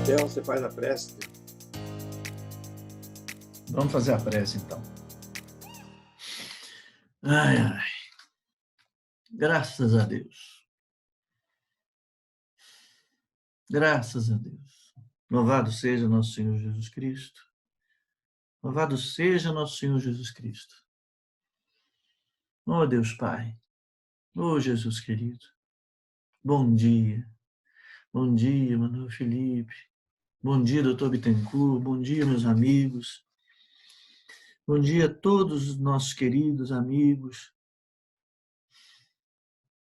Theo, você faz a prece? Vamos fazer a prece, então. Ai, ai. Graças a Deus. Graças a Deus. Louvado seja nosso Senhor Jesus Cristo. Louvado seja nosso Senhor Jesus Cristo. Oh, Deus Pai. Oh, Jesus querido. Bom dia. Bom dia, Manuel Felipe. Bom dia, doutor Bittencourt. Bom dia, meus amigos. Bom dia a todos os nossos queridos amigos.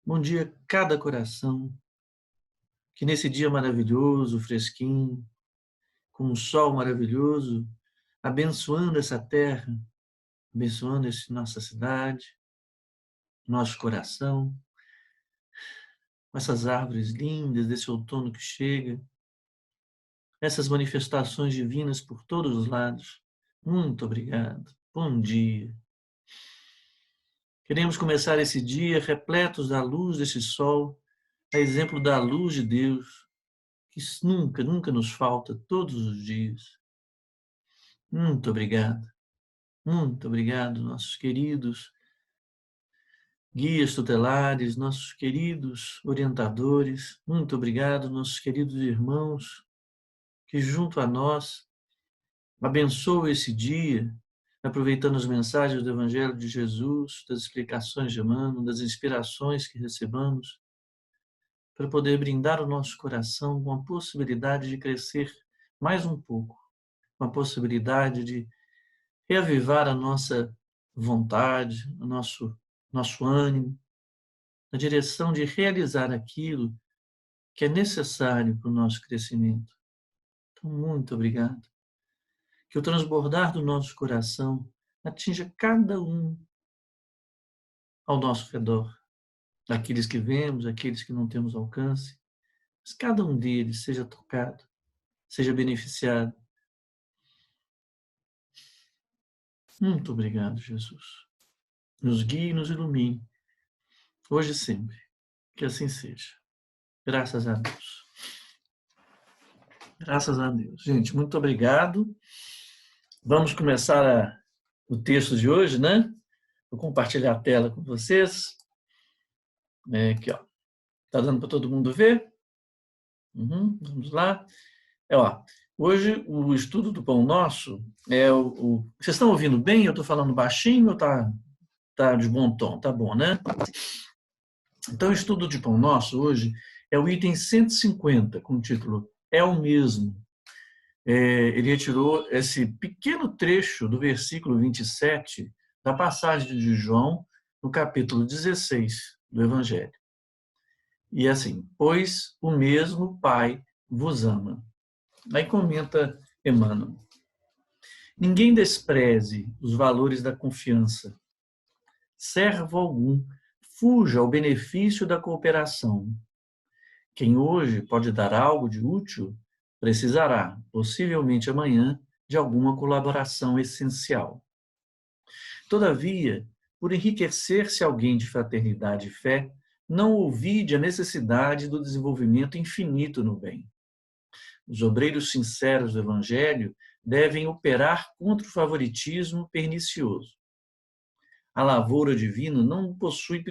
Bom dia a cada coração. Que nesse dia maravilhoso, fresquinho, com um sol maravilhoso, abençoando essa terra, abençoando nossa cidade, nosso coração, com essas árvores lindas desse outono que chega, essas manifestações divinas por todos os lados. Muito obrigado. Bom dia. Queremos começar esse dia repletos da luz desse sol, a exemplo da luz de Deus, que nunca, nunca nos falta todos os dias. Muito obrigado. Muito obrigado, nossos queridos guias tutelares, nossos queridos orientadores. Muito obrigado, nossos queridos irmãos, que junto a nós abençoam esse dia, aproveitando as mensagens do Evangelho de Jesus, das explicações de Emmanuel, das inspirações que recebamos, para poder brindar o nosso coração com a possibilidade de crescer mais um pouco, com a possibilidade de reavivar a nossa vontade, o nosso ânimo, na direção de realizar aquilo que é necessário para o nosso crescimento. Então, muito obrigado. Que o transbordar do nosso coração atinja cada um ao nosso redor, daqueles que vemos, aqueles que não temos alcance, mas cada um deles seja tocado, seja beneficiado. Muito obrigado, Jesus. Nos guie e nos ilumine, hoje e sempre. Que assim seja. Graças a Deus. Graças a Deus. Gente, muito obrigado. Vamos começar o texto de hoje, né? Vou compartilhar a tela com vocês. Aqui, ó. Tá dando para todo mundo ver? Vamos lá. Hoje o estudo do Pão Nosso é Vocês estão ouvindo bem? Eu estou falando baixinho ou tá de bom tom? Tá bom, né? Então, o estudo de Pão Nosso hoje é o item 150, com o título É o Mesmo. Ele retirou esse pequeno trecho do versículo 27 da passagem de João, no capítulo 16 do Evangelho. E assim, pois o mesmo Pai vos ama. Aí comenta Emmanuel. Ninguém despreze os valores da confiança. Servo algum fuja ao benefício da cooperação. Quem hoje pode dar algo de útil, precisará, possivelmente amanhã, de alguma colaboração essencial. Todavia, por enriquecer-se alguém de fraternidade e fé, não ouvide a necessidade do desenvolvimento infinito no bem. Os obreiros sinceros do Evangelho devem operar contra o favoritismo pernicioso. A lavoura divina não possui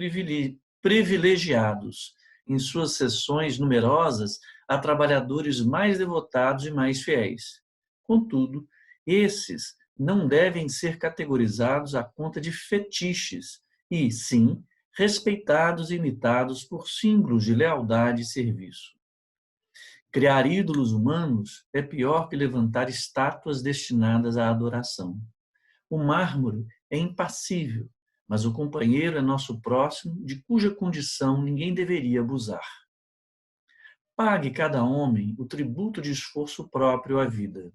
privilegiados. Em suas sessões numerosas, há trabalhadores mais devotados e mais fiéis. Contudo, esses não devem ser categorizados à conta de fetiches e, sim, respeitados e imitados por símbolos de lealdade e serviço. Criar ídolos humanos é pior que levantar estátuas destinadas à adoração. O mármore é impassível, mas o companheiro é nosso próximo, de cuja condição ninguém deveria abusar. Pague cada homem o tributo de esforço próprio à vida.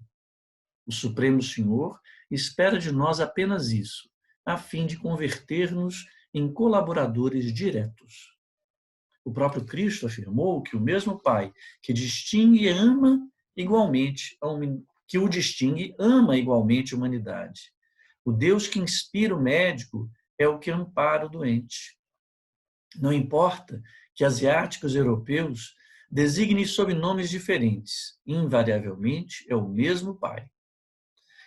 O Supremo Senhor espera de nós apenas isso, a fim de converter-nos em colaboradores diretos. O próprio Cristo afirmou que o mesmo Pai que distingue e ama igualmente a humanidade. O Deus que inspira o médico é o que ampara o doente. Não importa que asiáticos e europeus Designe sob nomes diferentes, invariavelmente é o mesmo Pai.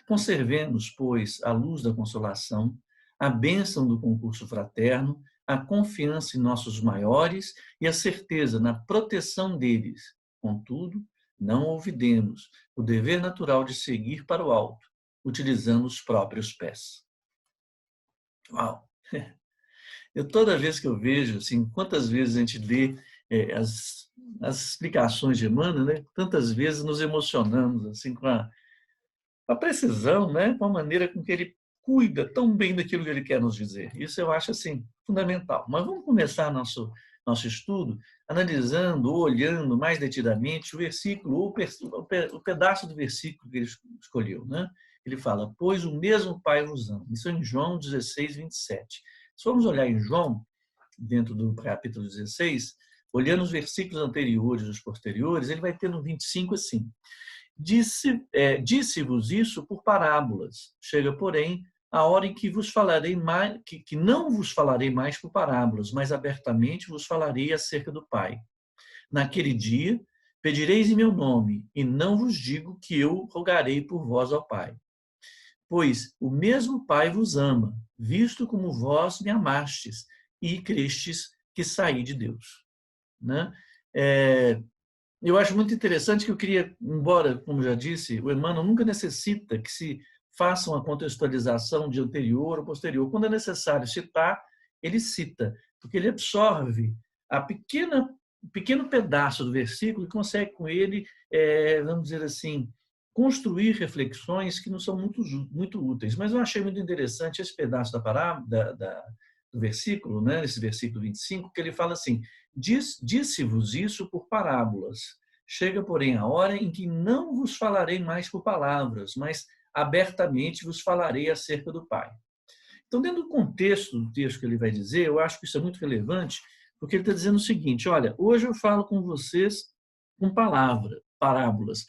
Conservemos, pois, a luz da consolação, a bênção do concurso fraterno, a confiança em nossos maiores e a certeza na proteção deles. Contudo, não olvidemos o dever natural de seguir para o alto, utilizando os próprios pés. Uau! Toda vez que eu vejo, assim, quantas vezes a gente lê as explicações de Emmanuel, né? Tantas vezes nos emocionamos assim, com a precisão, né? Com a maneira com que ele cuida tão bem daquilo que ele quer nos dizer. Isso eu acho assim, fundamental. Mas vamos começar nosso estudo analisando, olhando mais detidamente o versículo, o pedaço do versículo que ele escolheu. Né? Ele fala, pois o mesmo Pai vos ama. Isso é em João 16, 27. Se formos olhar em João, dentro do capítulo 16, olhando os versículos anteriores e os posteriores, ele vai ter no 25 assim, disse-vos isso por parábolas. Chega, porém, a hora em que vos falarei mais, que não vos falarei mais por parábolas, mas abertamente vos falarei acerca do Pai. Naquele dia, pedireis em meu nome, e não vos digo que eu rogarei por vós ao Pai. Pois o mesmo Pai vos ama, visto como vós me amastes e crestes que saí de Deus. Né? Eu acho muito interessante que eu queria, embora, como já disse, o Emmanuel nunca necessita que se faça uma contextualização de anterior ou posterior. Quando é necessário citar, ele cita, porque ele absorve a pequeno pedaço do versículo e consegue com ele, vamos dizer assim, construir reflexões que não são muito úteis. Mas eu achei muito interessante esse pedaço do versículo, né, esse versículo 25, que ele fala assim, disse-vos isso por parábolas. Chega, porém, a hora em que não vos falarei mais por palavras, mas abertamente vos falarei acerca do Pai. Então, dentro do contexto do texto que ele vai dizer, eu acho que isso é muito relevante, porque ele está dizendo o seguinte, olha, hoje eu falo com vocês com parábolas,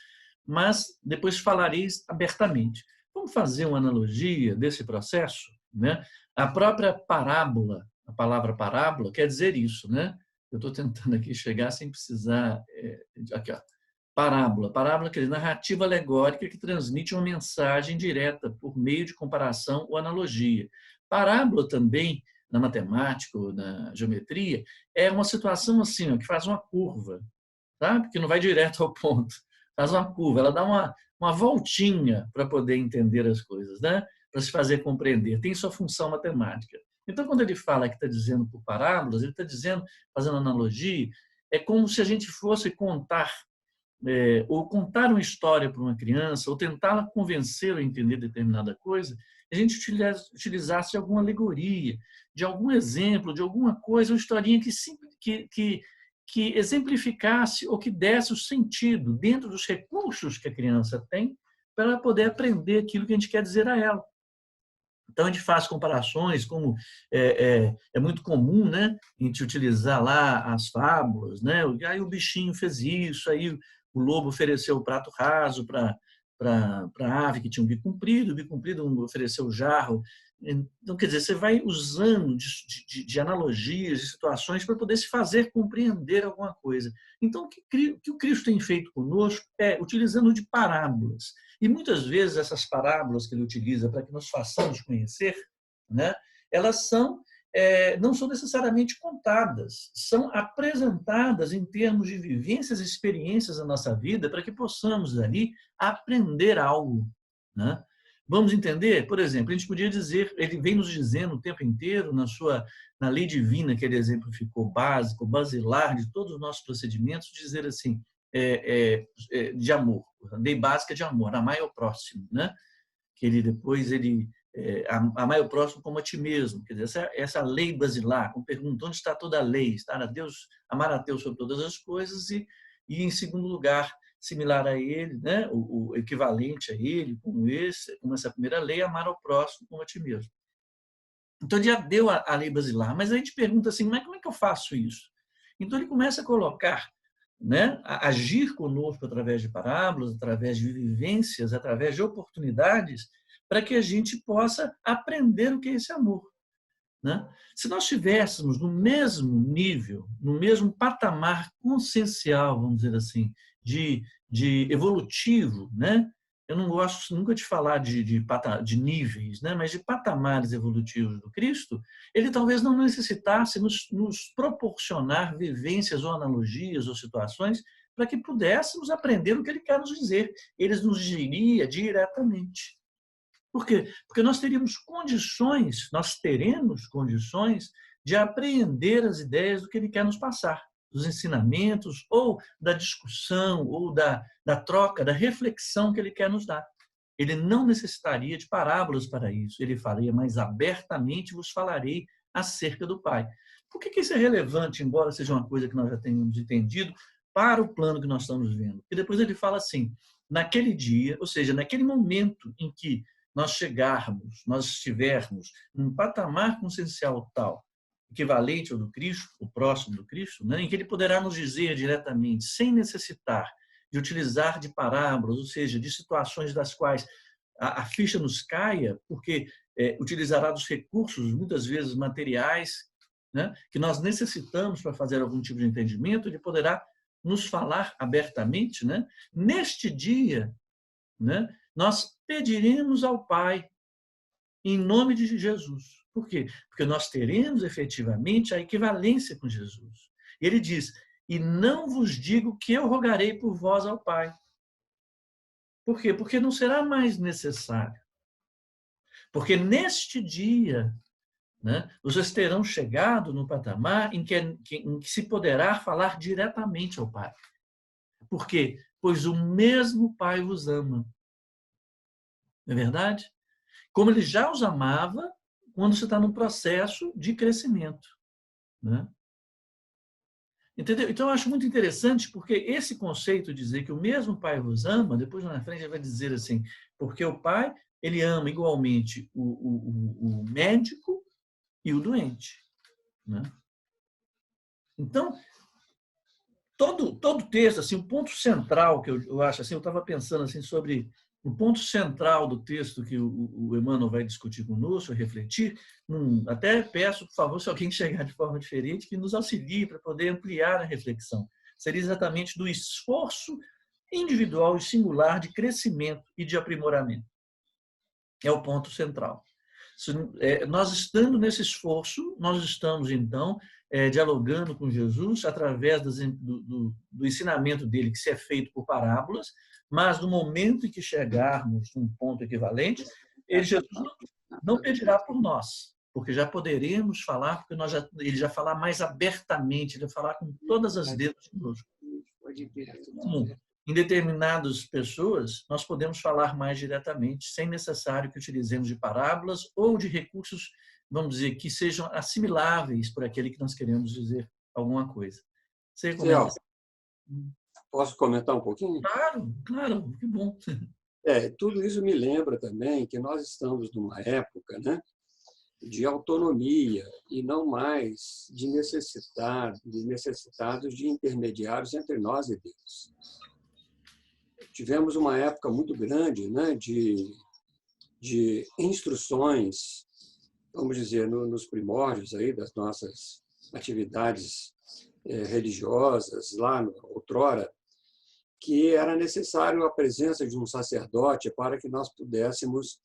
mas depois falareis abertamente. Vamos fazer uma analogia desse processo? Né? A própria parábola, a palavra parábola, quer dizer isso, né? Eu estou tentando aqui chegar sem precisar... aqui, ó. Parábola quer dizer narrativa alegórica que transmite uma mensagem direta por meio de comparação ou analogia. Parábola também, na matemática ou na geometria, é uma situação assim, ó, que faz uma curva, tá? Que não vai direto ao ponto. Faz uma curva, ela dá uma voltinha para poder entender as coisas, né? Para se fazer compreender. Tem sua função matemática. Então, quando ele fala que está dizendo por parábolas, ele está dizendo, fazendo analogia, é como se a gente fosse contar, ou contar uma história para uma criança, ou tentá-la convencê-la a entender determinada coisa, a gente utilizasse alguma alegoria, de algum exemplo, de alguma coisa, uma historinha que exemplificasse ou que desse o sentido dentro dos recursos que a criança tem para poder aprender aquilo que a gente quer dizer a ela. Então, a gente faz comparações, como é muito comum, né, a gente utilizar lá as fábulas, né? Aí o bichinho fez isso, aí o lobo ofereceu o prato raso para a ave que tinha um bico comprido, o bico comprido ofereceu o jarro. Então, quer dizer, você vai usando de analogias, de situações para poder se fazer compreender alguma coisa. Então, o que o Cristo tem feito conosco é utilizando de parábolas. E muitas vezes essas parábolas que ele utiliza para que nos façamos conhecer, né, elas não são necessariamente contadas, são apresentadas em termos de vivências e experiências da nossa vida para que possamos ali aprender algo. Né? Vamos entender? Por exemplo, a gente podia dizer, ele vem nos dizendo o tempo inteiro na lei divina que ele exemplificou, básico, basilar de todos os nossos procedimentos, dizer assim, de amor, lei básica de amor, amar ao próximo, né? Que amar o próximo como a ti mesmo, quer dizer, essa lei basilar, como pergunta, onde está toda a lei? Amar a Deus sobre todas as coisas e em segundo lugar, similar a ele, né? o equivalente a ele, como essa primeira lei, amar ao próximo como a ti mesmo. Então, ele já deu a lei basilar, mas a gente pergunta assim, mas como é que eu faço isso? Então, ele começa a colocar, né, a agir conosco através de parábolas, através de vivências, através de oportunidades, para que a gente possa aprender o que é esse amor. né? Se nós estivéssemos no mesmo nível, no mesmo patamar consciencial, vamos dizer assim, de evolutivo, né? Eu não gosto nunca de falar de níveis, né? Mas de patamares evolutivos do Cristo, ele talvez não necessitasse nos proporcionar vivências ou analogias ou situações para que pudéssemos aprender o que ele quer nos dizer. Ele nos diria diretamente. Por quê? Porque nós teremos condições de apreender as ideias do que ele quer nos passar, dos ensinamentos, ou da discussão, ou da troca, da reflexão que ele quer nos dar. Ele não necessitaria de parábolas para isso. Ele falaria mais abertamente, vos falarei acerca do Pai. Por que isso é relevante, embora seja uma coisa que nós já tenhamos entendido, para o plano que nós estamos vendo? E depois ele fala assim, naquele dia, ou seja, naquele momento em que nós estivermos num patamar consciencial tal, equivalente ao do Cristo, o próximo do Cristo, né, em que ele poderá nos dizer diretamente, sem necessitar de utilizar de parábolas, ou seja, de situações das quais a ficha nos caia, porque utilizará dos recursos, muitas vezes materiais, né, que nós necessitamos para fazer algum tipo de entendimento, ele poderá nos falar abertamente, né? Neste dia, né, nós pediremos ao Pai em nome de Jesus. Por quê? Porque nós teremos efetivamente a equivalência com Jesus. Ele diz, e não vos digo que eu rogarei por vós ao Pai. Por quê? Porque não será mais necessário. Porque neste dia, né, vocês terão chegado no patamar em que se poderá falar diretamente ao Pai. Por quê? Pois o mesmo Pai vos ama. Não é verdade? Como ele já os amava quando você está num processo de crescimento. Né? Entendeu? Então, eu acho muito interessante, porque esse conceito de dizer que o mesmo Pai vos ama, depois na frente ele vai dizer assim, porque o Pai, ele ama igualmente o médico e o doente. Né? Então, todo texto, assim, o ponto central que eu acho, assim, eu estava pensando assim, sobre o ponto central do texto que o Emmanuel vai discutir conosco, refletir, até peço, por favor, se alguém chegar de forma diferente, que nos auxilie para poder ampliar a reflexão. Seria exatamente do esforço individual e singular de crescimento e de aprimoramento. É o ponto central. Nós estando nesse esforço, nós estamos, então, dialogando com Jesus através do ensinamento dele, que se é feito por parábolas, mas no momento em que chegarmos num ponto equivalente, Jesus não pedirá por nós, porque já poderemos falar, porque ele já falar mais abertamente, ele vai falar com todas as letras conosco. Em determinadas pessoas, nós podemos falar mais diretamente, sem necessário que utilizemos de parábolas ou de recursos, vamos dizer, que sejam assimiláveis por aquele que nós queremos dizer alguma coisa. Você comenta? Posso comentar um pouquinho? Claro, que bom. Tudo isso me lembra também que nós estamos numa época, né, de autonomia e não mais de necessitados de intermediários entre nós e Deus. Tivemos uma época muito grande, né, de instruções, vamos dizer, nos primórdios aí das nossas atividades religiosas, lá outrora, que era necessário a presença de um sacerdote para que nós pudéssemos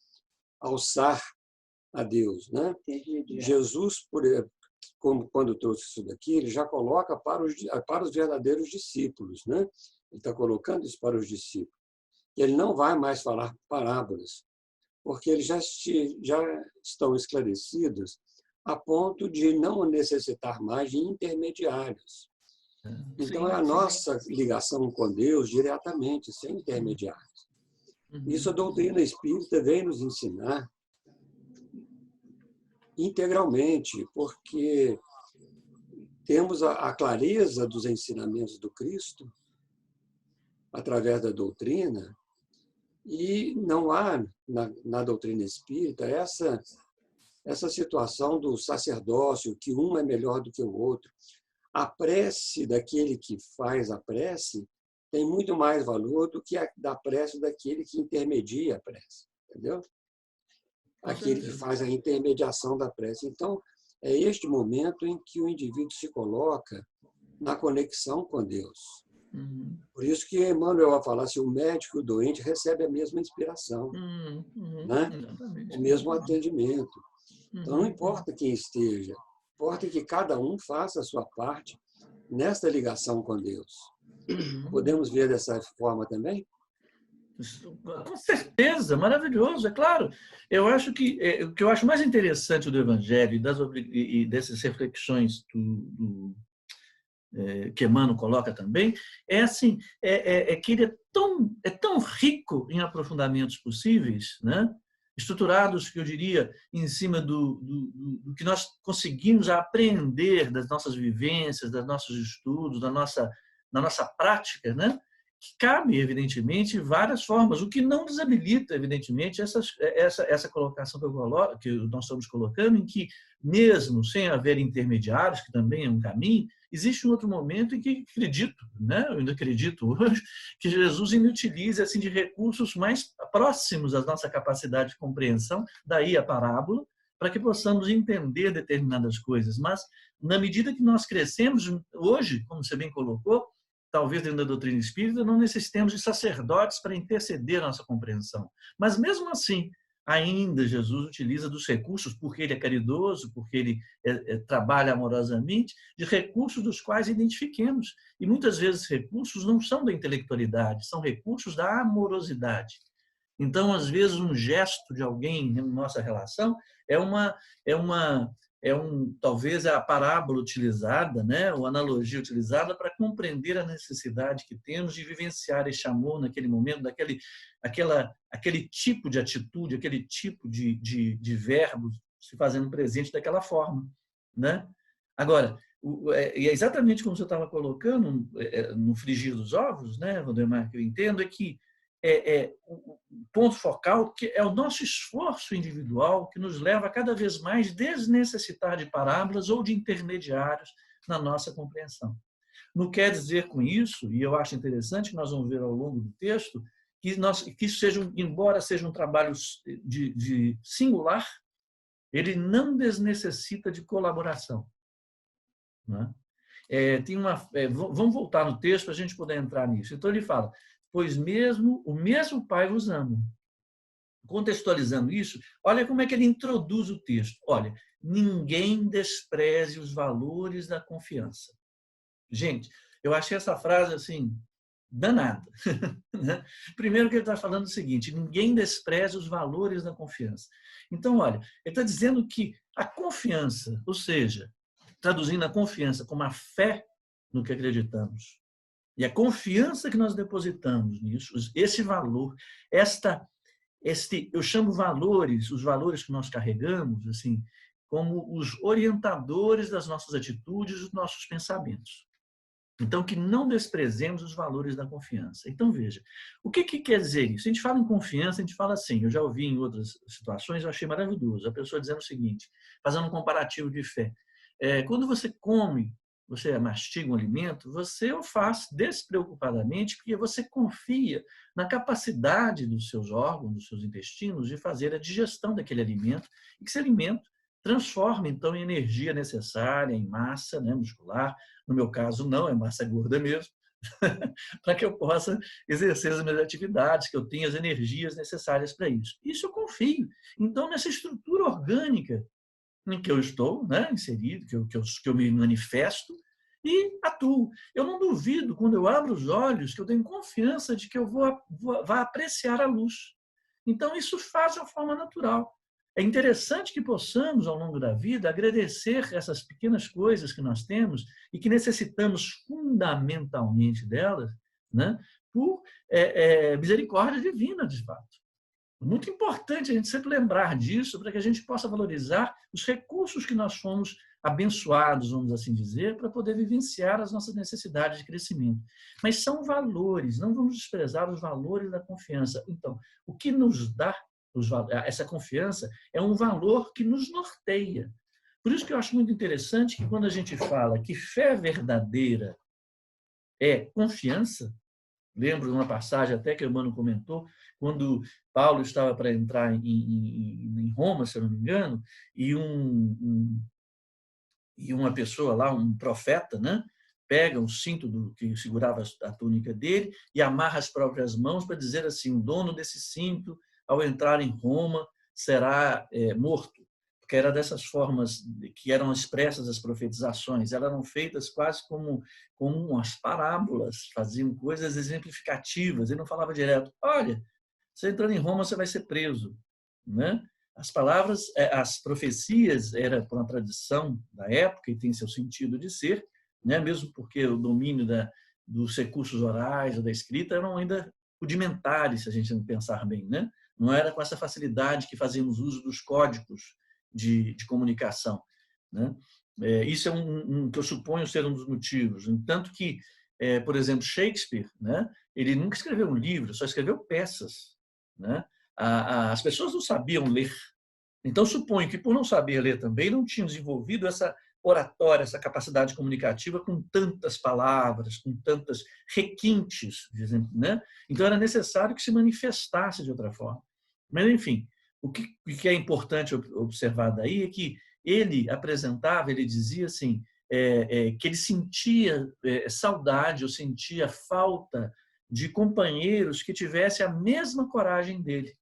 alçar a Deus, né? Jesus, quando trouxe isso daqui, ele já coloca para os verdadeiros discípulos, né? Ele está colocando isso para os discípulos. E ele não vai mais falar parábolas, porque eles já estão esclarecidos a ponto de não necessitar mais de intermediários. Então, é a nossa ligação com Deus diretamente, sem intermediários. Isso a doutrina espírita vem nos ensinar integralmente, porque temos a clareza dos ensinamentos do Cristo através da doutrina, e não há na doutrina espírita essa situação do sacerdócio, que um é melhor do que o outro. A prece daquele que faz a prece tem muito mais valor do que a da prece daquele que intermedia a prece, entendeu? Aquele que faz a intermediação da prece. Então, é este momento em que o indivíduo se coloca na conexão com Deus. Por isso que Emmanuel vai falar assim, o médico e o doente recebem a mesma inspiração, né? O mesmo atendimento. Então, não importa quem esteja, importa que cada um faça a sua parte nesta ligação com Deus. Podemos ver dessa forma também? Com certeza, maravilhoso, é claro. Eu acho que o que eu acho mais interessante do Evangelho e dessas reflexões que Emmanuel coloca também é assim, que ele é tão rico em aprofundamentos possíveis, né? Estruturados, que eu diria, em cima do que nós conseguimos aprender das nossas vivências, dos nossos estudos, da nossa prática, né? Que cabe, evidentemente, várias formas, o que não desabilita, evidentemente, essa colocação que nós estamos colocando, em que, mesmo sem haver intermediários, que também é um caminho, existe um outro momento em que acredito, né? Eu ainda acredito hoje, que Jesus ainda utiliza assim, de recursos mais próximos à nossa capacidade de compreensão, daí a parábola, para que possamos entender determinadas coisas. Mas, na medida que nós crescemos, hoje, como você bem colocou, talvez dentro da doutrina espírita, não necessitemos de sacerdotes para interceder a nossa compreensão. Mas, mesmo assim, ainda Jesus utiliza dos recursos, porque ele é caridoso, porque ele trabalha amorosamente, de recursos dos quais identifiquemos. E, muitas vezes, recursos não são da intelectualidade, são recursos da amorosidade. Então, às vezes, um gesto de alguém na nossa relação talvez a parábola utilizada, né, ou analogia utilizada para compreender a necessidade que temos de vivenciar este amor naquele momento, aquele tipo de atitude, aquele tipo de verbo se fazendo presente daquela forma, né? Agora, é exatamente como você estava colocando no frigir dos ovos, né, Valdemar, que eu entendo, é que o ponto focal que é o nosso esforço individual que nos leva a cada vez mais desnecessitar de parábolas ou de intermediários na nossa compreensão. Não quer dizer com isso, e eu acho interessante que nós vamos ver ao longo do texto, que isso seja, embora seja um trabalho de singular, ele não desnecessita de colaboração, né? Vamos voltar no texto para a gente poder entrar nisso. Então ele fala, pois o mesmo Pai vos ama. Contextualizando isso, olha como é que ele introduz o texto. Olha, ninguém despreze os valores da confiança. Gente, eu achei essa frase assim, danada. Primeiro que ele está falando o seguinte, ninguém despreze os valores da confiança. Então, olha, ele está dizendo que a confiança, ou seja, traduzindo a confiança como a fé no que acreditamos, e a confiança que nós depositamos nisso, esse valor, eu chamo os valores que nós carregamos, assim, como os orientadores das nossas atitudes e dos nossos pensamentos. Então, que não desprezemos os valores da confiança. Então, veja, o que quer dizer isso? A gente fala em confiança, a gente fala assim, eu já ouvi em outras situações, eu achei maravilhoso, a pessoa dizendo o seguinte, fazendo um comparativo de fé. Quando você come, você mastiga um alimento, você o faz despreocupadamente porque você confia na capacidade dos seus órgãos, dos seus intestinos, de fazer a digestão daquele alimento e que esse alimento transforma, então, em energia necessária, em massa, né, muscular. No meu caso, não, é massa gorda mesmo, para que eu possa exercer as minhas atividades, que eu tenha as energias necessárias para isso. Isso eu confio. Então, nessa estrutura orgânica em que eu estou, né, inserido, que eu me manifesto e atuo. Eu não duvido, quando eu abro os olhos, que eu tenho confiança de que eu vá apreciar a luz. Então, isso faz de uma forma natural. É interessante que possamos, ao longo da vida, agradecer essas pequenas coisas que nós temos e que necessitamos fundamentalmente delas, né, por misericórdia divina, de fato. Muito importante a gente sempre lembrar disso para que a gente possa valorizar os recursos que nós fomos abençoados, vamos assim dizer, para poder vivenciar as nossas necessidades de crescimento. Mas são valores, não vamos desprezar os valores da confiança. Então, o que nos dá essa confiança é um valor que nos norteia. Por isso que eu acho muito interessante que quando a gente fala que fé verdadeira é confiança, lembro de uma passagem até que o Emmanuel comentou, quando Paulo estava para entrar em Roma, se eu não me engano, e um e uma pessoa lá, um profeta, né, pega o cinto que segurava a túnica dele e amarra as próprias mãos para dizer assim: o dono desse cinto, ao entrar em Roma, será morto. Porque era dessas formas que eram expressas as profetizações. Elas eram feitas quase como umas parábolas, faziam coisas exemplificativas. Ele não falava direto: olha, você entrando em Roma, você vai ser preso, né? As palavras, as profecias, era por uma tradição da época e tem seu sentido de ser, né? Mesmo porque o domínio dos recursos orais ou da escrita eram ainda rudimentares, se a gente não pensar bem, né? Não era com essa facilidade que fazíamos uso dos códigos de comunicação, né? Isso é que eu suponho ser um dos motivos. Tanto que, por exemplo, Shakespeare, né? Ele nunca escreveu um livro, só escreveu peças, né? As pessoas não sabiam ler. Então, suponho que, por não saber ler também, não tinham desenvolvido essa oratória, essa capacidade comunicativa com tantas palavras, com tantas requintes, né? Então, era necessário que se manifestasse de outra forma. Mas, enfim, o que é importante observar daí é que ele apresentava, ele dizia assim, que ele sentia saudade ou sentia falta de companheiros que tivessem a mesma coragem dele.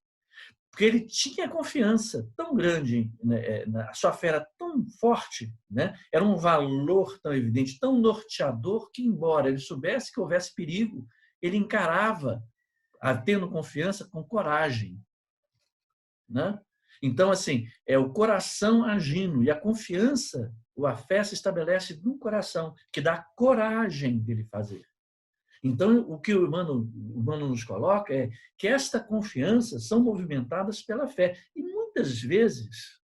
Porque ele tinha confiança tão grande, né, a sua fé era tão forte, né, era um valor tão evidente, tão norteador, que, embora ele soubesse que houvesse perigo, ele encarava, tendo confiança, com coragem, né? Então, assim, é o coração agindo, e a confiança, a fé se estabelece no coração, que dá coragem dele fazer. Então, o que o Emmanuel nos coloca é que esta confiança são movimentadas pela fé. E, muitas vezes,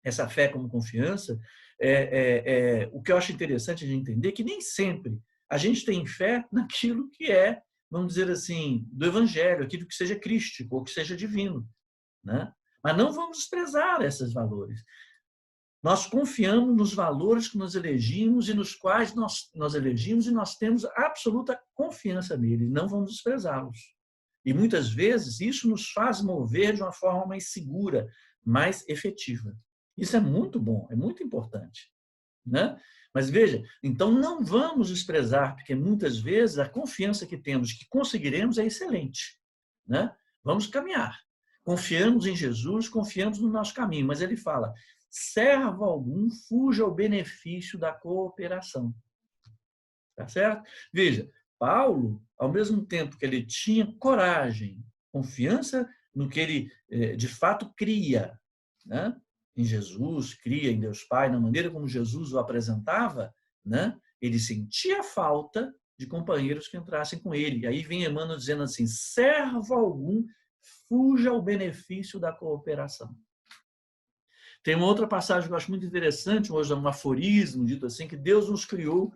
essa fé como confiança, o que eu acho interessante de entender é que nem sempre a gente tem fé naquilo que é, vamos dizer assim, do Evangelho, aquilo que seja crístico ou que seja divino, né? Mas não vamos desprezar esses valores. Nós confiamos nos valores que nós elegimos e nos quais nós elegimos, e nós temos absoluta confiança neles, não vamos desprezá-los. E muitas vezes isso nos faz mover de uma forma mais segura, mais efetiva. Isso é muito bom, é muito importante, né? Mas veja, então não vamos desprezar, porque muitas vezes a confiança que temos que conseguiremos é excelente, né? Vamos caminhar. Confiamos em Jesus, confiamos no nosso caminho, mas ele fala: servo algum fuja ao benefício da cooperação. Tá certo? Veja, Paulo, ao mesmo tempo que ele tinha coragem, confiança no que ele de fato cria, né? Em Jesus, cria em Deus Pai, na maneira como Jesus o apresentava, né? Ele sentia falta de companheiros que entrassem com ele. E aí vem Emmanuel dizendo assim: servo algum fuja ao benefício da cooperação. Tem uma outra passagem que eu acho muito interessante, um aforismo dito assim, que Deus nos criou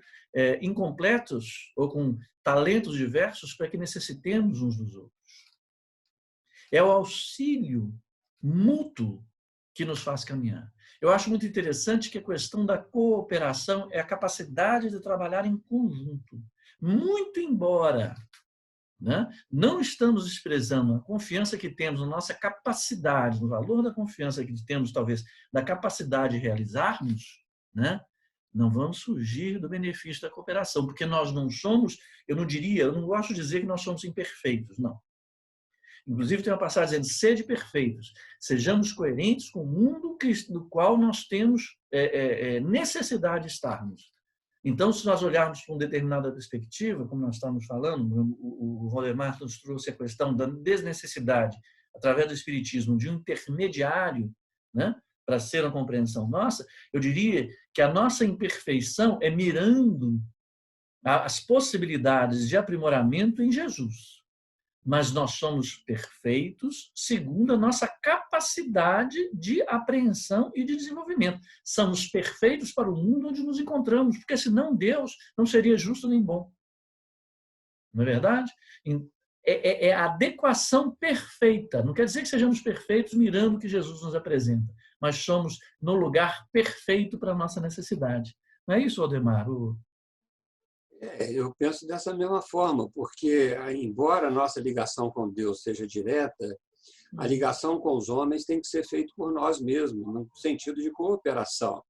incompletos ou com talentos diversos para que necessitemos uns dos outros. É o auxílio mútuo que nos faz caminhar. Eu acho muito interessante que a questão da cooperação é a capacidade de trabalhar em conjunto. Muito embora, né, não estamos desprezando a confiança que temos na nossa capacidade, no valor da confiança que temos, talvez, da capacidade de realizarmos, né, não vamos fugir do benefício da cooperação, porque nós não somos, eu não gosto de dizer que nós somos imperfeitos, não. Inclusive, tem uma passagem dizendo: sede perfeitos, sejamos coerentes com o mundo no qual nós temos necessidade de estarmos. Então, se nós olharmos para uma determinada perspectiva, como nós estamos falando, o Valdemar nos trouxe a questão da desnecessidade, através do Espiritismo, de um intermediário, né, para ser uma compreensão nossa, eu diria que a nossa imperfeição é mirando as possibilidades de aprimoramento em Jesus. Mas nós somos perfeitos segundo a nossa capacidade de apreensão e de desenvolvimento. Somos perfeitos para o mundo onde nos encontramos, porque senão Deus não seria justo nem bom. Não é verdade? É a adequação perfeita. Não quer dizer que sejamos perfeitos mirando o que Jesus nos apresenta, mas somos no lugar perfeito para a nossa necessidade. Não é isso, Aldemar? Eu penso dessa mesma forma, porque, embora a nossa ligação com Deus seja direta, a ligação com os homens tem que ser feita por nós mesmos, no sentido de cooperação.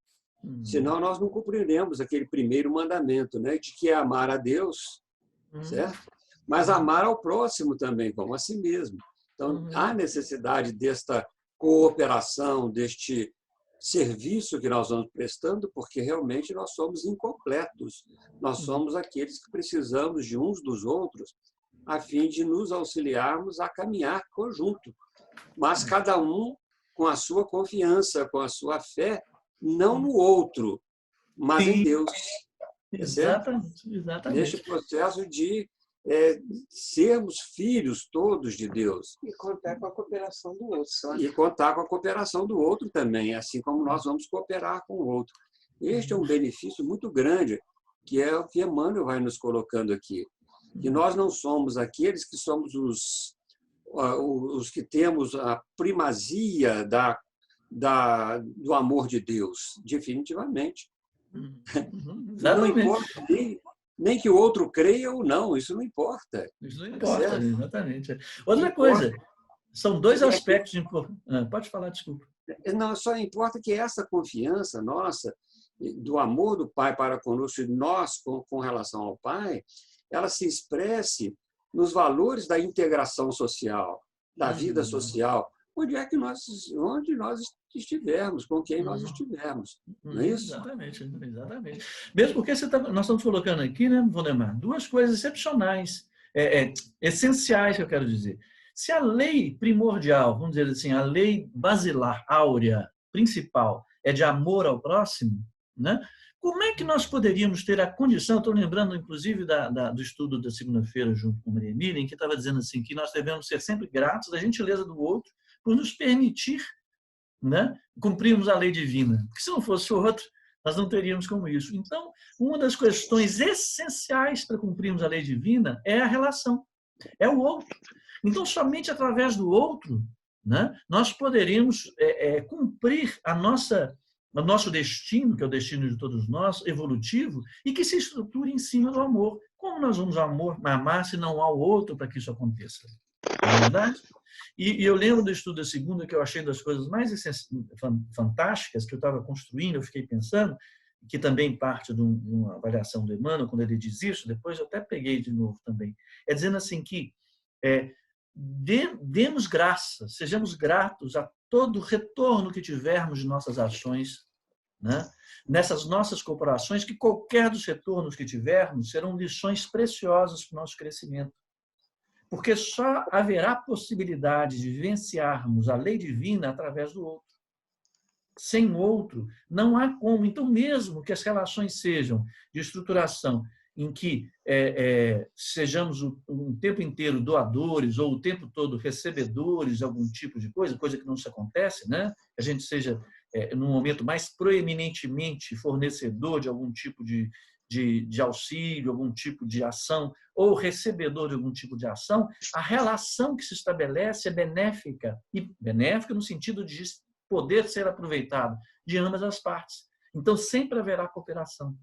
Senão nós não cumpriremos aquele primeiro mandamento, né, de que é amar a Deus, certo? Mas amar ao próximo também, como a si mesmo. Então, há necessidade desta cooperação, deste serviço que nós vamos prestando, porque realmente nós somos incompletos. Nós somos aqueles que precisamos de uns dos outros a fim de nos auxiliarmos a caminhar conjunto. Mas cada um com a sua confiança, com a sua fé, não no outro, mas em Deus. Exatamente, exatamente. Neste processo de sermos filhos todos de Deus. E contar com a cooperação do outro. E contar com a cooperação do outro também, assim como nós vamos cooperar com o outro. Este é um benefício muito grande, que é o que Emmanuel vai nos colocando aqui. Que nós não somos aqueles que somos os que temos a primazia do amor de Deus, definitivamente. Não importa nem que o outro creia ou não, isso não importa. Isso não importa, exatamente. Outra coisa, são dois aspectos importantes. Pode falar, desculpa. Não, só importa que essa confiança nossa, do amor do Pai para conosco e nós com relação ao Pai, ela se expresse nos valores da integração social, da vida social, onde nós estivermos, com quem nós estivermos. Não é isso? Exatamente, exatamente. Mesmo porque nós estamos colocando aqui, né, Valdemar, duas coisas excepcionais, essenciais, que eu quero dizer. Se a lei primordial, vamos dizer assim, a lei basilar, áurea, principal, é de amor ao próximo, né? Como é que nós poderíamos ter a condição, estou lembrando inclusive do estudo da segunda-feira junto com Maria Emília, em que estava dizendo assim, que nós devemos ser sempre gratos da gentileza do outro por nos permitir, né, cumprirmos a lei divina. Porque se não fosse o outro, nós não teríamos como isso. Então, uma das questões essenciais para cumprirmos a lei divina é a relação, é o outro. Então, somente através do outro, né, nós poderemos cumprir o nosso destino, que é o destino de todos nós, evolutivo, e que se estrutura em cima do amor. Como nós vamos amar se não há o outro para que isso aconteça? Não é verdade? E eu lembro do estudo da segunda, que eu achei das coisas mais fantásticas que eu estava construindo, eu fiquei pensando, que também parte de uma avaliação do Emmanuel, quando ele diz isso, depois eu até peguei de novo também, é dizendo assim que demos graças, sejamos gratos a todo retorno que tivermos de nossas ações, né? Nessas nossas corporações, que qualquer dos retornos que tivermos serão lições preciosas para o nosso crescimento. Porque só haverá possibilidade de vivenciarmos a lei divina através do outro. Sem o outro, não há como. Então, mesmo que as relações sejam de estruturação em que sejamos o tempo inteiro doadores ou o tempo todo recebedores de algum tipo de coisa que não se acontece, né? A gente seja, num momento mais proeminentemente fornecedor de algum tipo de auxílio, algum tipo de ação, ou recebedor de algum tipo de ação, a relação que se estabelece é benéfica, e benéfica no sentido de poder ser aproveitado de ambas as partes. Então, sempre haverá cooperação.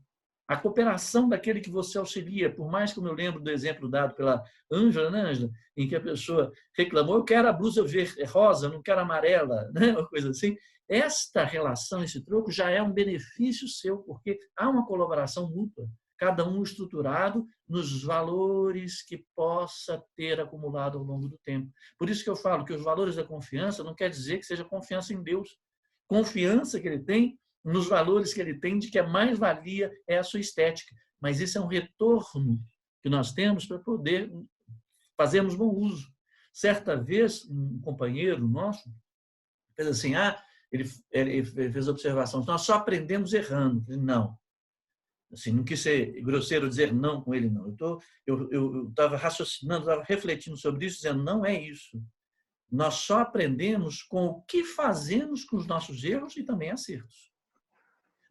A cooperação daquele que você auxilia, por mais que eu lembro do exemplo dado pela Ângela, né, Ângela, em que a pessoa reclamou, eu quero a blusa rosa, não quero amarela, né, uma coisa assim. Esta relação, esse troco, já é um benefício seu, porque há uma colaboração mútua, cada um estruturado nos valores que possa ter acumulado ao longo do tempo. Por isso que eu falo que os valores da confiança não quer dizer que seja confiança em Deus. Confiança que ele tem nos valores que ele tem de que a mais-valia é a sua estética. Mas isso é um retorno que nós temos para poder fazermos bom uso. Certa vez, um companheiro nosso fez assim, ele fez a observação, nós só aprendemos errando. Não. Assim, não quis ser grosseiro dizer não com ele, não. Eu estava raciocinando, estava refletindo sobre isso, dizendo, não é isso. Nós só aprendemos com o que fazemos com os nossos erros e também acertos.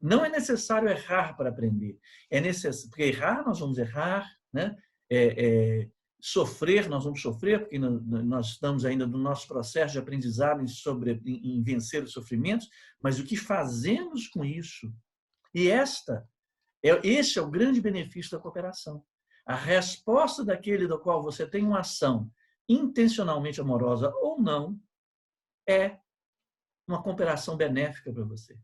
Não é necessário errar para aprender. Porque errar, nós vamos errar, né? Sofrer, nós vamos sofrer, porque nós estamos ainda no nosso processo de aprendizado em vencer os sofrimentos, mas o que fazemos com isso? E esse é o grande benefício da cooperação. A resposta daquele do qual você tem uma ação intencionalmente amorosa ou não é uma cooperação benéfica para você.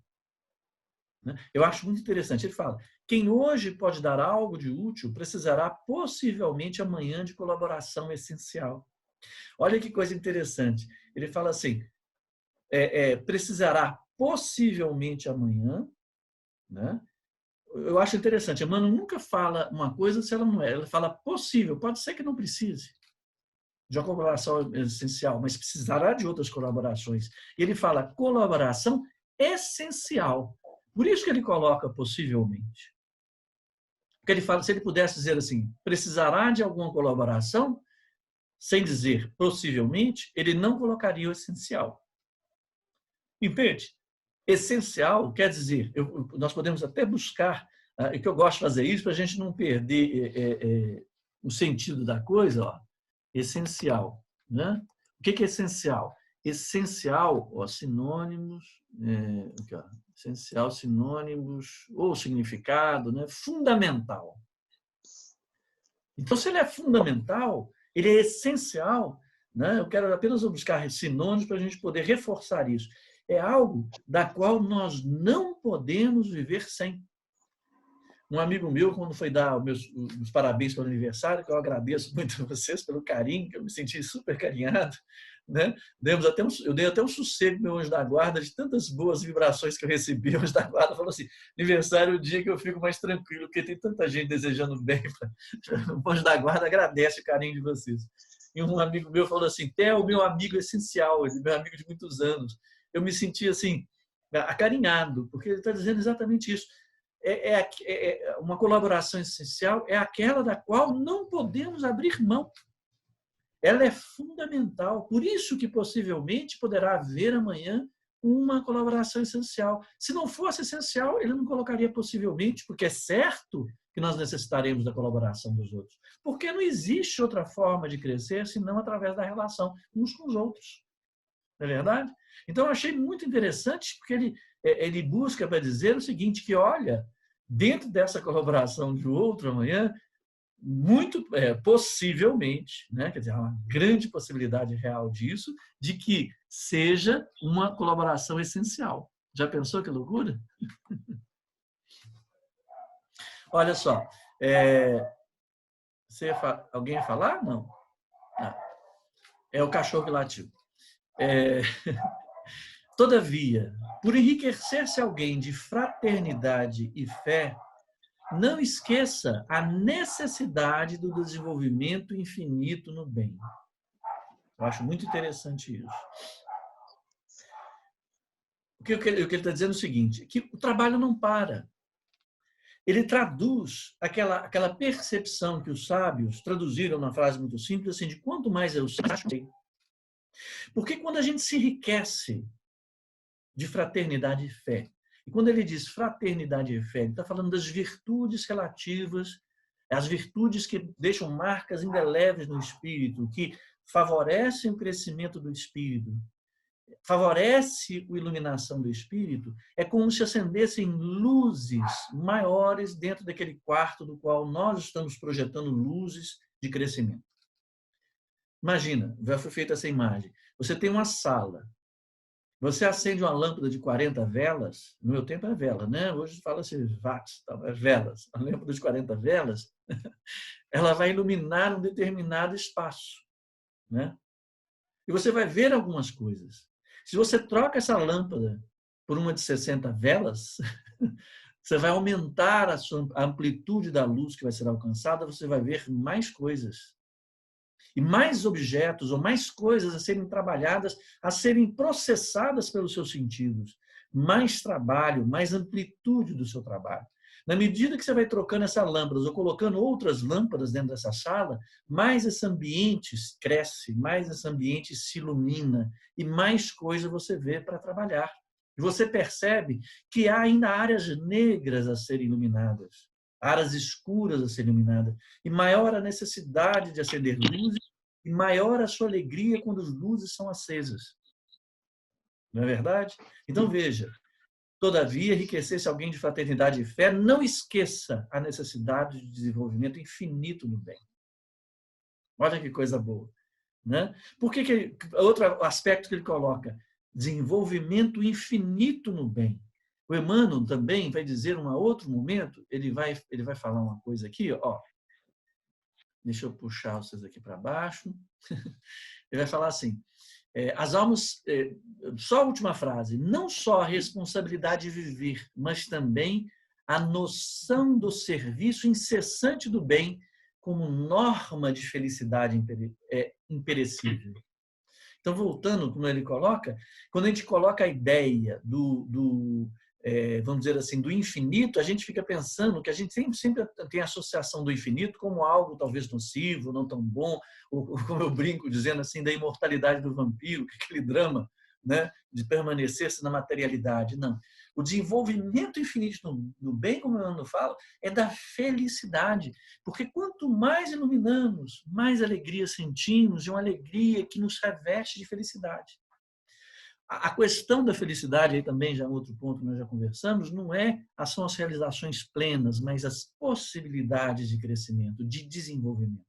né? Eu acho muito interessante. Ele fala, quem hoje pode dar algo de útil precisará possivelmente amanhã de colaboração essencial. Olha que coisa interessante. Ele fala assim, precisará possivelmente amanhã, né? Eu acho interessante. Emmanuel nunca fala uma coisa se ela não é. Ela fala possível. Pode ser que não precise de uma colaboração essencial, mas precisará de outras colaborações. E ele fala colaboração essencial. Por isso que ele coloca possivelmente. Porque ele fala, se ele pudesse dizer assim, precisará de alguma colaboração, sem dizer possivelmente, ele não colocaria o essencial. Entende? Essencial quer dizer, nós podemos até buscar, e que eu gosto de fazer isso para a gente não perder o sentido da coisa, ó, essencial. Né? O que é essencial? Essencial, ó, sinônimos, aqui, ó, essencial, sinônimos, ou significado, né? Fundamental. Então, se ele é fundamental, ele é essencial, né? Eu quero apenas buscar sinônimos para a gente poder reforçar isso. É algo da qual nós não podemos viver sem. Um amigo meu, quando foi dar os parabéns pelo aniversário, que eu agradeço muito a vocês pelo carinho, que eu me senti super carinhado, né? Eu dei até um sossego meu anjo da guarda de tantas boas vibrações que eu recebi. O anjo da guarda falou assim, aniversário é o dia que eu fico mais tranquilo, porque tem tanta gente desejando bem. O anjo da guarda agradece o carinho de vocês. E um amigo meu falou assim, Theo, meu amigo essencial, meu amigo de muitos anos. Eu me senti assim, acarinhado, porque ele está dizendo exatamente isso. Uma colaboração essencial é aquela da qual não podemos abrir mão. Ela é fundamental. Por isso que possivelmente poderá haver amanhã uma colaboração essencial. Se não fosse essencial, ele não colocaria possivelmente, porque é certo que nós necessitaremos da colaboração dos outros. Porque não existe outra forma de crescer senão através da relação uns com os outros. Não é verdade? Então, eu achei muito interessante, porque ele busca para dizer o seguinte, que olha, dentro dessa colaboração de outro amanhã, muito possivelmente, né? Quer dizer, há uma grande possibilidade real disso, de que seja uma colaboração essencial. Já pensou que loucura? Olha só, alguém ia falar? Não. É o cachorro que latiu. Todavia, por enriquecer-se alguém de fraternidade e fé, não esqueça a necessidade do desenvolvimento infinito no bem. Eu acho muito interessante isso. O que ele está dizendo é o seguinte, que o trabalho não para. Ele traduz aquela percepção que os sábios traduziram na frase muito simples, assim, de quanto mais eu sei. Porque quando a gente se enriquece de fraternidade e fé, e quando ele diz fraternidade e fé, ele está falando das virtudes relativas, as virtudes que deixam marcas indeléveis no espírito, que favorecem o crescimento do espírito, favorece a iluminação do espírito, é como se acendessem luzes maiores dentro daquele quarto do qual nós estamos projetando luzes de crescimento. Imagina, já foi feita essa imagem. Você tem uma sala. Você acende uma lâmpada de 40 velas, no meu tempo é vela, né? Hoje fala-se watts, velas. A lâmpada de 40 velas, ela vai iluminar um determinado espaço, né? E você vai ver algumas coisas. Se você troca essa lâmpada por uma de 60 velas, você vai aumentar a amplitude da luz que vai ser alcançada, você vai ver mais coisas. E mais objetos ou mais coisas a serem trabalhadas, a serem processadas pelos seus sentidos. Mais trabalho, mais amplitude do seu trabalho. Na medida que você vai trocando essas lâmpadas ou colocando outras lâmpadas dentro dessa sala, mais esse ambiente cresce, mais esse ambiente se ilumina e mais coisa você vê para trabalhar. E você percebe que há ainda áreas negras a serem iluminadas, áreas escuras a serem iluminadas, e maior a necessidade de acender luzes, e maior a sua alegria quando as luzes são acesas. Não é verdade? Então, veja, todavia, enriquecer-se alguém de fraternidade e fé, não esqueça a necessidade de desenvolvimento infinito no bem. Olha que coisa boa. Né? Por outro aspecto que ele coloca, desenvolvimento infinito no bem. O Emmanuel também vai dizer, em um outro momento, ele vai falar uma coisa aqui, ó. Deixa eu puxar vocês aqui para baixo. Ele vai falar assim, as almas, só a última frase, não só a responsabilidade de viver, mas também a noção do serviço incessante do bem como norma de felicidade imperecível. Então, voltando, como ele coloca, quando a gente coloca a ideia vamos dizer assim, do infinito, a gente fica pensando que a gente sempre tem a associação do infinito como algo talvez nocivo, não tão bom, ou como eu brinco dizendo assim, da imortalidade do vampiro, aquele drama, né, de permanecer-se na materialidade. Não. O desenvolvimento infinito no bem, como eu ando falo, é da felicidade. Porque quanto mais iluminamos, mais alegria sentimos, e uma alegria que nos reveste de felicidade. A questão da felicidade, aí também já é outro ponto que nós já conversamos, não são as realizações plenas, mas as possibilidades de crescimento, de desenvolvimento.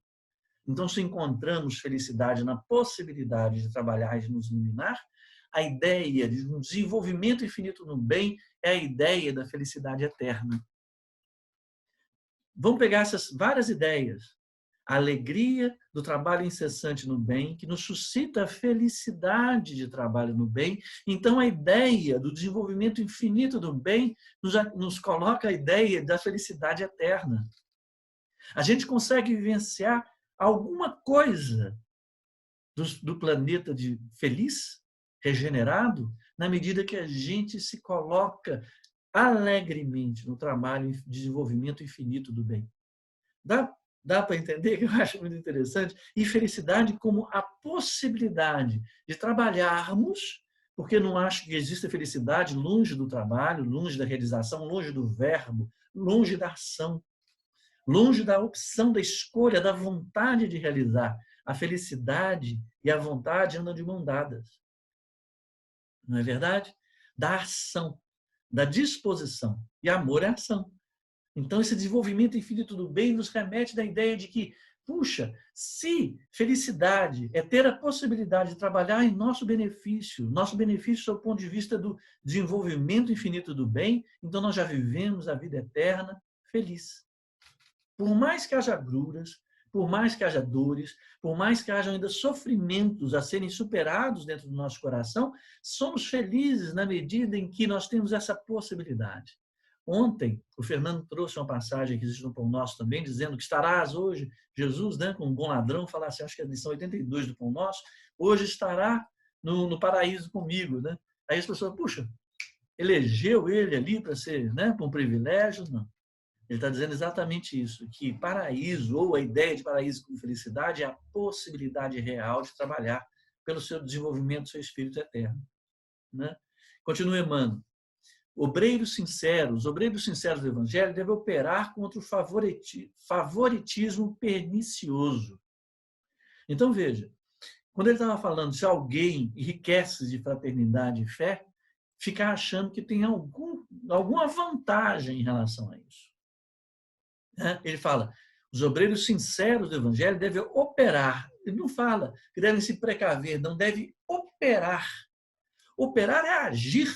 Então, se encontramos felicidade na possibilidade de trabalhar e de nos iluminar, a ideia de um desenvolvimento infinito no bem é a ideia da felicidade eterna. Vamos pegar essas várias ideias. A alegria do trabalho incessante no bem, que nos suscita a felicidade de trabalho no bem. Então, a ideia do desenvolvimento infinito do bem nos coloca a ideia da felicidade eterna. A gente consegue vivenciar alguma coisa do planeta feliz, regenerado, na medida que a gente se coloca alegremente no trabalho de desenvolvimento infinito do bem. Dá para entender, que eu acho muito interessante? E felicidade como a possibilidade de trabalharmos, porque não acho que exista felicidade longe do trabalho, longe da realização, longe do verbo, longe da ação, longe da opção, da escolha, da vontade de realizar. A felicidade e a vontade andam de mão dadas. Não é verdade? Da ação, da disposição. E amor é ação. Então, esse desenvolvimento infinito do bem nos remete da ideia de que, puxa, se felicidade é ter a possibilidade de trabalhar em nosso benefício sob o ponto de vista do desenvolvimento infinito do bem, então nós já vivemos a vida eterna feliz. Por mais que haja agruras, por mais que haja dores, por mais que haja ainda sofrimentos a serem superados dentro do nosso coração, somos felizes na medida em que nós temos essa possibilidade. Ontem, o Fernando trouxe uma passagem que existe no Pão Nosso também, dizendo que estarás hoje, Jesus, né, como um bom ladrão, fala assim, acho que é a lição 82 do Pão Nosso, hoje estará no paraíso comigo. Né? Aí as pessoas, puxa, elegeu ele ali para ser, né, para um privilégio? Não. Ele está dizendo exatamente isso, que paraíso, ou a ideia de paraíso com felicidade, é a possibilidade real de trabalhar pelo seu desenvolvimento do seu espírito eterno. Né? Continua Emmanuel. Os obreiros sinceros do Evangelho devem operar contra o favoritismo pernicioso. Então, veja, quando ele estava falando se alguém enriquece de fraternidade e fé, fica achando que tem alguma vantagem em relação a isso. Ele fala, os obreiros sinceros do Evangelho devem operar. Ele não fala que devem se precaver, não deve operar. Operar é agir.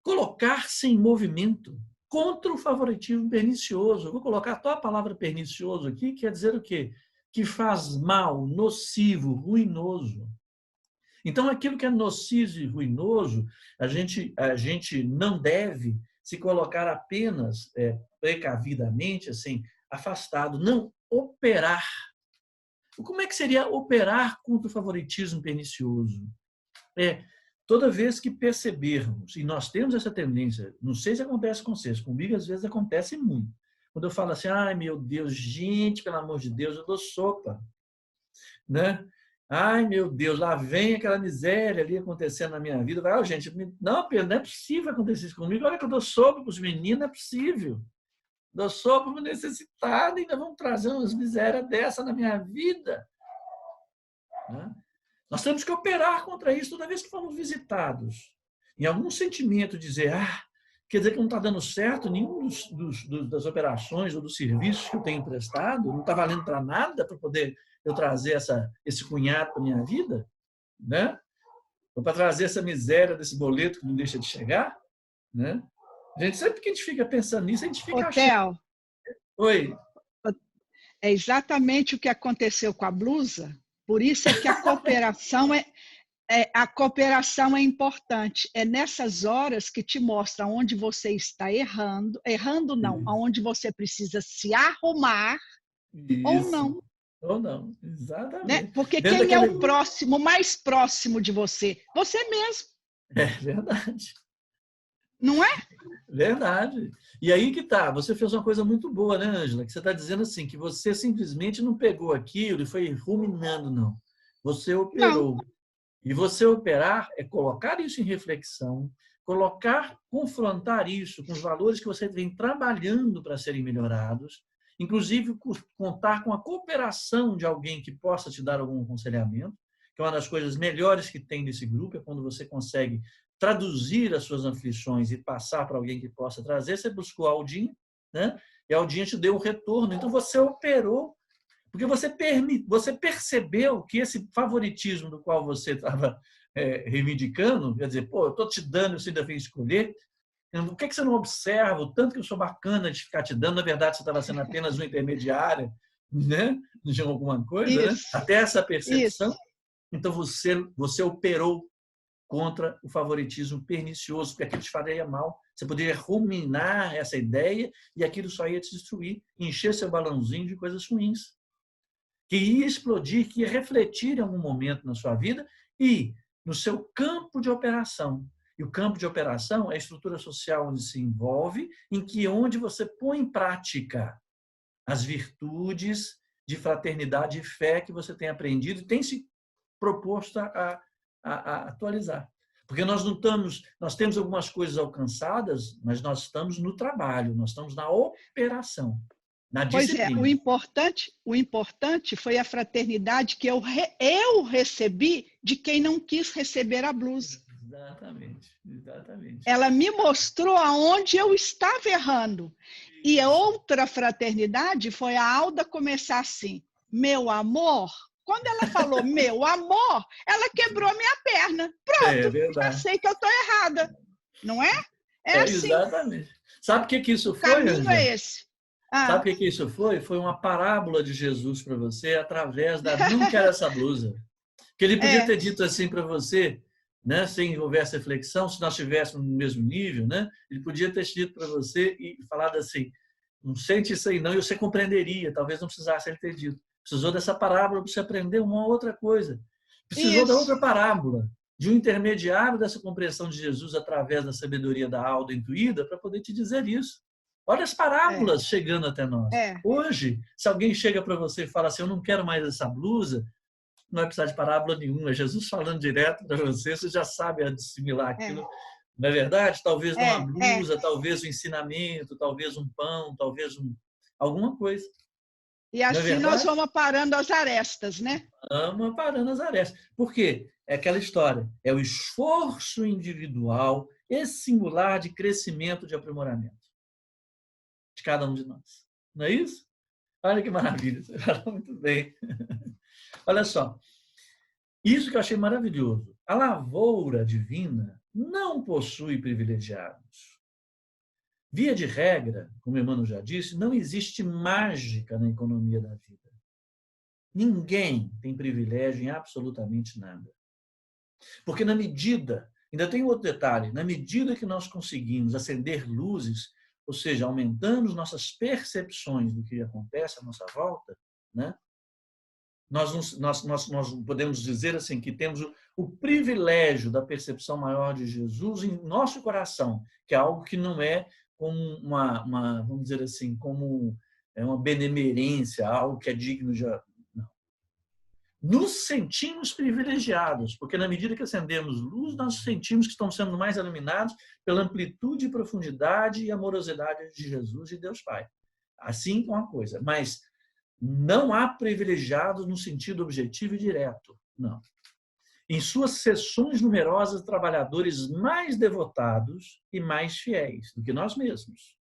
Colocar-se em movimento contra o favoritismo pernicioso. Eu vou colocar só a palavra pernicioso aqui, quer dizer o quê? Que faz mal, nocivo, ruinoso. Então, aquilo que é nocivo e ruinoso, a gente não deve se colocar apenas precavidamente, assim, afastado. Não, operar. Como é que seria operar contra o favoritismo pernicioso? Toda vez que percebermos, e nós temos essa tendência, não sei se acontece com vocês, comigo às vezes acontece muito. Quando eu falo assim, ai meu Deus, gente, pelo amor de Deus, eu dou sopa. Né? Ai meu Deus, lá vem aquela miséria ali acontecendo na minha vida. Vai, gente, não, Pedro, não é possível acontecer isso comigo. Olha que eu dou sopa para os meninos, não é possível. Dou sopa para o necessitado e ainda vão trazer umas misérias dessa na minha vida. Né? Nós temos que operar contra isso toda vez que formos visitados. Em algum sentimento dizer, quer dizer que não está dando certo nenhum das operações ou dos serviços que eu tenho prestado, não está valendo para nada para poder eu trazer esse cunhado para a minha vida, né? Ou para trazer essa miséria desse boleto que não deixa de chegar, né? Gente, sempre que a gente fica pensando nisso, a gente fica achando... Theo, Oi. é exatamente o que aconteceu com a blusa, por isso é que a cooperação é importante. É nessas horas que te mostra onde você está errando não, aonde você precisa se arrumar ou Isso. não. Ou não, Né? exatamente. Porque Dentro quem é daquele... o próximo, mais próximo de você? Você mesmo, É verdade. não é? Verdade. E aí que tá, você fez uma coisa muito boa, né, Ângela? Que você está dizendo assim, que você simplesmente não pegou aquilo e foi ruminando, não. Você Não. operou. E você operar é colocar isso em reflexão, confrontar isso com os valores que você vem trabalhando para serem melhorados, inclusive contar com a cooperação de alguém que possa te dar algum aconselhamento, que é uma das coisas melhores que tem nesse grupo, é quando você consegue traduzir as suas aflições e passar para alguém que possa trazer. Você buscou a Aldinha, né? E a Aldinha te deu um retorno. Então, você operou, porque você percebeu que esse favoritismo do qual você estava reivindicando, quer dizer, pô, eu estou te dando, você ainda vem escolher, por que você não observa o tanto que eu sou bacana de ficar te dando? Na verdade, você estava sendo apenas uma intermediária, né? De alguma coisa, né? Isso, Até essa percepção. isso. Então, você operou contra o favoritismo pernicioso, porque aquilo te faria mal. Você poderia ruminar essa ideia e aquilo só ia te destruir, encher seu balãozinho de coisas ruins, que ia explodir, que ia refletir em algum momento na sua vida e no seu campo de operação. E o campo de operação é a estrutura social onde se envolve, onde você põe em prática as virtudes de fraternidade e fé que você tem aprendido e tem se proposto a atualizar. Porque nós temos algumas coisas alcançadas, mas nós estamos no trabalho, nós estamos na operação, na Pois é, disciplina. o importante foi a fraternidade que eu recebi de quem não quis receber a blusa. Exatamente, exatamente. Ela me mostrou aonde eu estava errando. E a outra fraternidade foi a Alda começar assim, meu amor. Quando ela falou meu amor, ela quebrou minha perna. É Pronto, já verdade. sei que eu estou errada. Não é? É assim. Exatamente. Sabe o que isso O foi, caminho Ângela? é esse. Ah, Sabe o que isso foi? Foi uma parábola de Jesus para você através da não quero essa blusa. Que ele podia ter dito assim para você, né, sem houvesse reflexão, se nós estivéssemos no mesmo nível, né? Ele podia ter dito para você e falado assim, não sente isso aí não, e você compreenderia, talvez não precisasse ele ter dito. Precisou dessa parábola para você aprender uma outra coisa. Precisou da outra isso. parábola, de um intermediário dessa compreensão de Jesus através da sabedoria da alda intuída para poder te dizer isso. Olha as parábolas chegando até nós. Hoje, se alguém chega para você e fala assim, eu não quero mais essa blusa, não vai precisar de parábola nenhuma. Jesus falando direto para você, você já sabe assimilar aquilo. Não é verdade? Talvez não a blusa, talvez o ensinamento, talvez um pão, talvez alguma coisa. E assim nós vamos aparando as arestas, né? Vamos aparando as arestas. Por quê? É aquela história. É o esforço individual e singular de crescimento, de aprimoramento de cada um de nós. Não é isso? Olha que maravilha. Você falou muito bem. Olha só. Isso que eu achei maravilhoso. A lavoura divina não possui privilegiados. Via de regra, como Emmanuel já disse, não existe mágica na economia da vida. Ninguém tem privilégio em absolutamente nada. Porque na medida, ainda tem outro detalhe, na medida que nós conseguimos acender luzes, ou seja, aumentamos nossas percepções do que acontece à nossa volta, né? Nós podemos dizer assim que temos o privilégio da percepção maior de Jesus em nosso coração, que é algo que não é como vamos dizer assim, como uma benemerência, algo que é digno de... Não. Nos sentimos privilegiados, porque na medida que acendemos luz, nós sentimos que estamos sendo mais iluminados pela amplitude, profundidade e amorosidade de Jesus e Deus Pai. Assim é uma coisa, mas não há privilegiados no sentido objetivo e direto, não. Em suas sessões numerosas, trabalhadores mais devotados e mais fiéis do que nós mesmos.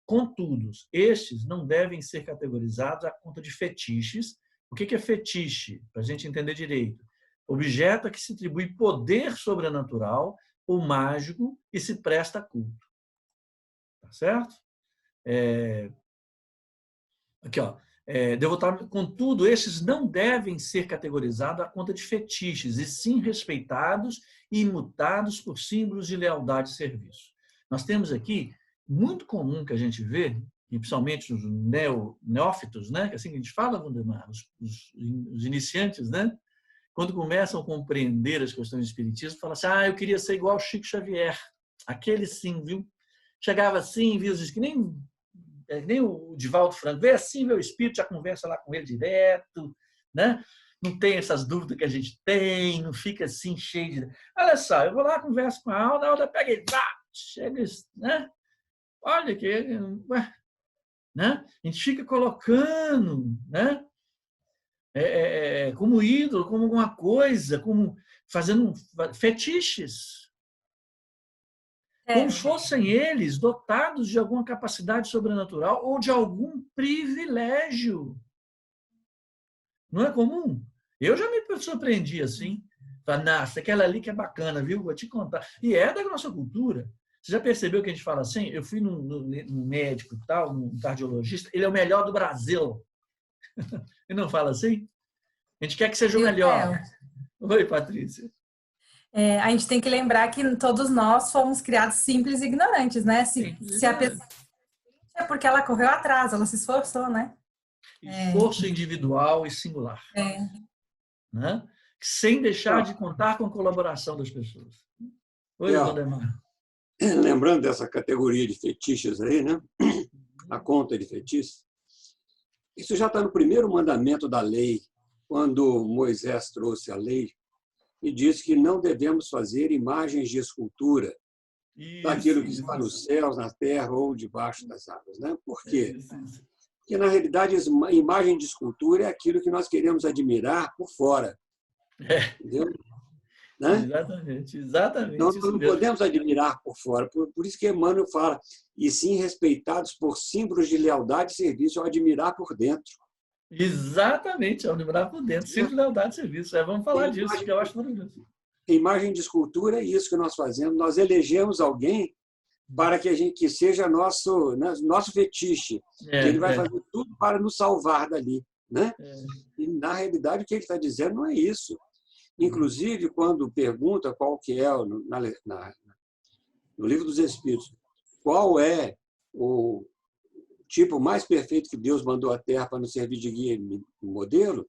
Contudo, estes não devem ser categorizados à conta de fetiches. O que é fetiche? Para a gente entender direito. objeto a que se atribui poder sobrenatural ou mágico e se presta culto. Tá certo? Aqui, ó. Contudo, estes não devem ser categorizados à conta de fetiches, e sim respeitados e imutados por símbolos de lealdade e serviço. Nós temos aqui, muito comum que a gente vê, e principalmente os neófitos, né? Que é assim que a gente fala, Waldemar, os iniciantes, né? Quando começam a compreender as questões do espiritismo, falam assim, eu queria ser igual ao Chico Xavier. Aquele sim, viu? Chegava assim, viu, que nem o Divaldo Franco, vê assim meu espírito, já conversa lá com ele direto, né? Não tem essas dúvidas que a gente tem, não fica assim cheio de... Olha só, eu vou lá, converso com a Alda pega e chega, né? Olha que... né? A gente fica colocando, né? Como ídolo, como alguma coisa, como fazendo fetiches. Como fossem eles dotados de alguma capacidade sobrenatural ou de algum privilégio. Não é comum? Eu já me surpreendi assim. Falei, nossa, aquela ali que é bacana, viu? Vou te contar. E é da nossa cultura. Você já percebeu que a gente fala assim? Eu fui num médico e tal, num cardiologista, ele é o melhor do Brasil. E não fala assim? A gente quer que seja o melhor. Oi, Patrícia. A gente tem que lembrar que todos nós fomos criados simples e ignorantes, né? Se a pessoa é porque ela correu atrás, ela se esforçou, né? Esforço individual e singular. Né? Sem deixar de contar com a colaboração das pessoas. Oi, Waldemar. Lembrando dessa categoria de fetiches aí, né? A conta de fetiches. Isso já está no primeiro mandamento da lei, quando Moisés trouxe a lei e disse que não devemos fazer imagens de escultura daquilo que está nos céus, na terra ou debaixo das águas. Né? Por quê? Porque, na realidade, a imagem de escultura é aquilo que nós queremos admirar por fora. Entendeu? Né? Exatamente. Nós não podemos admirar por fora. Por isso que Emmanuel fala, e sim respeitados por símbolos de lealdade e serviço, ao admirar por dentro. Exatamente, ao admirar por dentro, símbolo de lealdade e serviço. Vamos falar disso, que eu acho maravilhoso. Imagem de escultura é isso que nós fazemos. Nós elegemos alguém para que seja nosso fetiche. Que ele vai fazer tudo para nos salvar dali. Né? E, na realidade, o que ele está dizendo não é isso. Inclusive, quando pergunta qual que é, no Livro dos Espíritos, qual é o tipo mais perfeito que Deus mandou à Terra para nos servir de guia e modelo,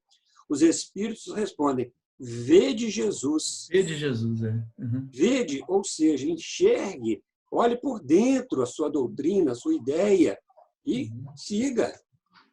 os Espíritos respondem, vede Jesus. Vede Jesus, Vede, ou seja, enxergue, olhe por dentro a sua doutrina, a sua ideia e siga.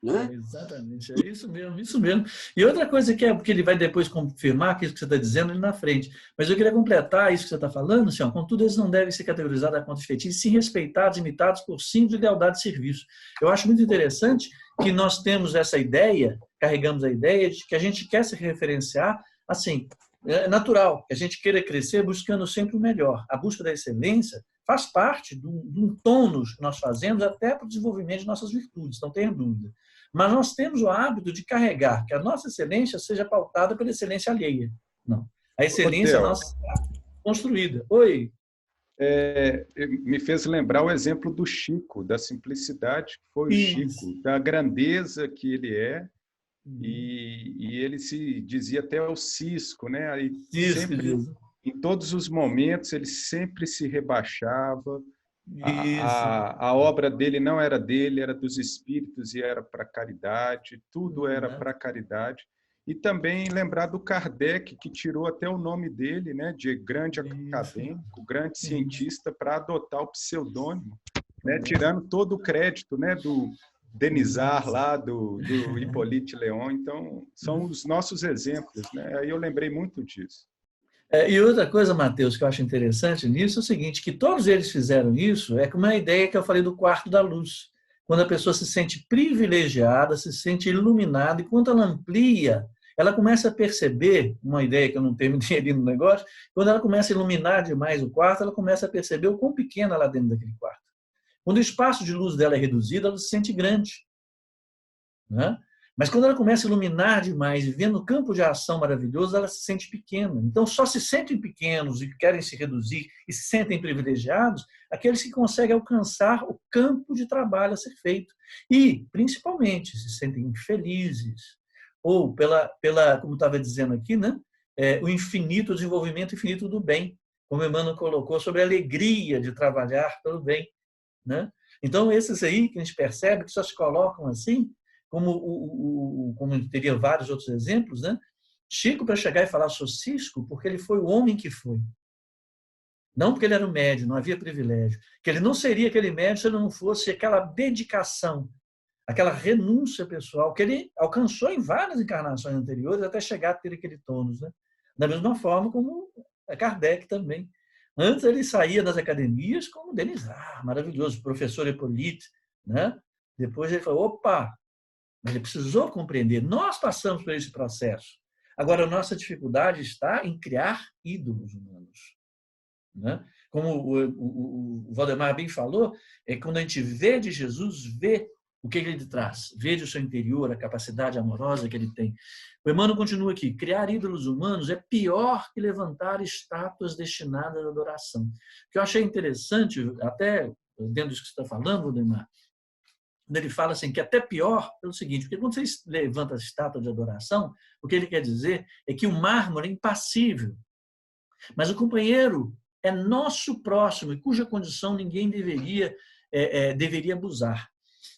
Né? Exatamente, é isso mesmo, isso mesmo. E outra coisa que ele vai depois confirmar, que isso que você está dizendo ali na frente, mas eu queria completar isso que você está falando, assim, contudo, eles não devem ser categorizados a conta de fetiches, sim respeitados, imitados por símbolos de lealdade e serviço. Eu acho muito interessante que nós temos essa ideia, carregamos a ideia de que a gente quer se referenciar, assim, é natural, que a gente queira crescer buscando sempre o melhor. A busca da excelência faz parte de um tônus que nós fazemos até para o desenvolvimento de nossas virtudes, não tenha dúvida. Mas nós temos o hábito de carregar que a nossa excelência seja pautada pela excelência alheia. Não. A excelência nossa está construída. Oi. Me fez lembrar o exemplo do Chico, da simplicidade que foi o Chico, da grandeza que ele é, e ele se dizia até o cisco, né? E sempre, em todos os momentos, ele sempre se rebaixava. A obra dele não era dele, era dos espíritos e era para caridade, tudo era para caridade. E também lembrar do Kardec, que tirou até o nome dele, né, de grande acadêmico, grande cientista, para adotar o pseudônimo, né, tirando todo o crédito, né, do Denizar lá, do Hippolyte Leon. Então, são os nossos exemplos. Né? Aí eu lembrei muito disso. E outra coisa, Mateus, que eu acho interessante nisso é o seguinte, que todos eles fizeram isso, com uma ideia que eu falei do quarto da luz. Quando a pessoa se sente privilegiada, se sente iluminada, e quando ela amplia, ela começa a perceber, uma ideia que eu não terminei ali no negócio, quando ela começa a iluminar demais o quarto, ela começa a perceber o quão pequena ela é dentro daquele quarto. Quando o espaço de luz dela é reduzido, ela se sente grande. Né? Mas quando ela começa a iluminar demais e vendo o campo de ação maravilhoso, ela se sente pequena. Então, só se sentem pequenos e querem se reduzir e se sentem privilegiados aqueles que conseguem alcançar o campo de trabalho a ser feito. E, principalmente, se sentem infelizes. Ou, como estava dizendo aqui, né? O infinito, o desenvolvimento infinito do bem. Como Emmanuel colocou, sobre a alegria de trabalhar pelo bem. Né? Então, esses aí que a gente percebe que só se colocam assim, como teria vários outros exemplos, né? Chico, para chegar e falar, sou Cisco, porque ele foi o homem que foi. Não porque ele era um médium, não havia privilégio. Que ele não seria aquele médium se ele não fosse aquela dedicação, aquela renúncia pessoal que ele alcançou em várias encarnações anteriores até chegar a ter aquele tônus. Né? Da mesma forma como Kardec também. Antes ele saía das academias como Denis, maravilhoso, professor Hipólite. Né? Depois ele falou, opa, mas ele precisou compreender. Nós passamos por esse processo. Agora, a nossa dificuldade está em criar ídolos humanos. Né? Como o Valdemar bem falou, quando a gente vê de Jesus, vê o que ele traz, vê o seu interior, a capacidade amorosa que ele tem. O Emmanuel continua aqui, criar ídolos humanos é pior que levantar estátuas destinadas à adoração. O que eu achei interessante, até dentro disso que você está falando, Valdemar, quando ele fala assim, que é até pior pelo seguinte, porque quando você levanta a estátua de adoração, o que ele quer dizer é que o mármore é impassível, mas o companheiro é nosso próximo e cuja condição ninguém deveria abusar.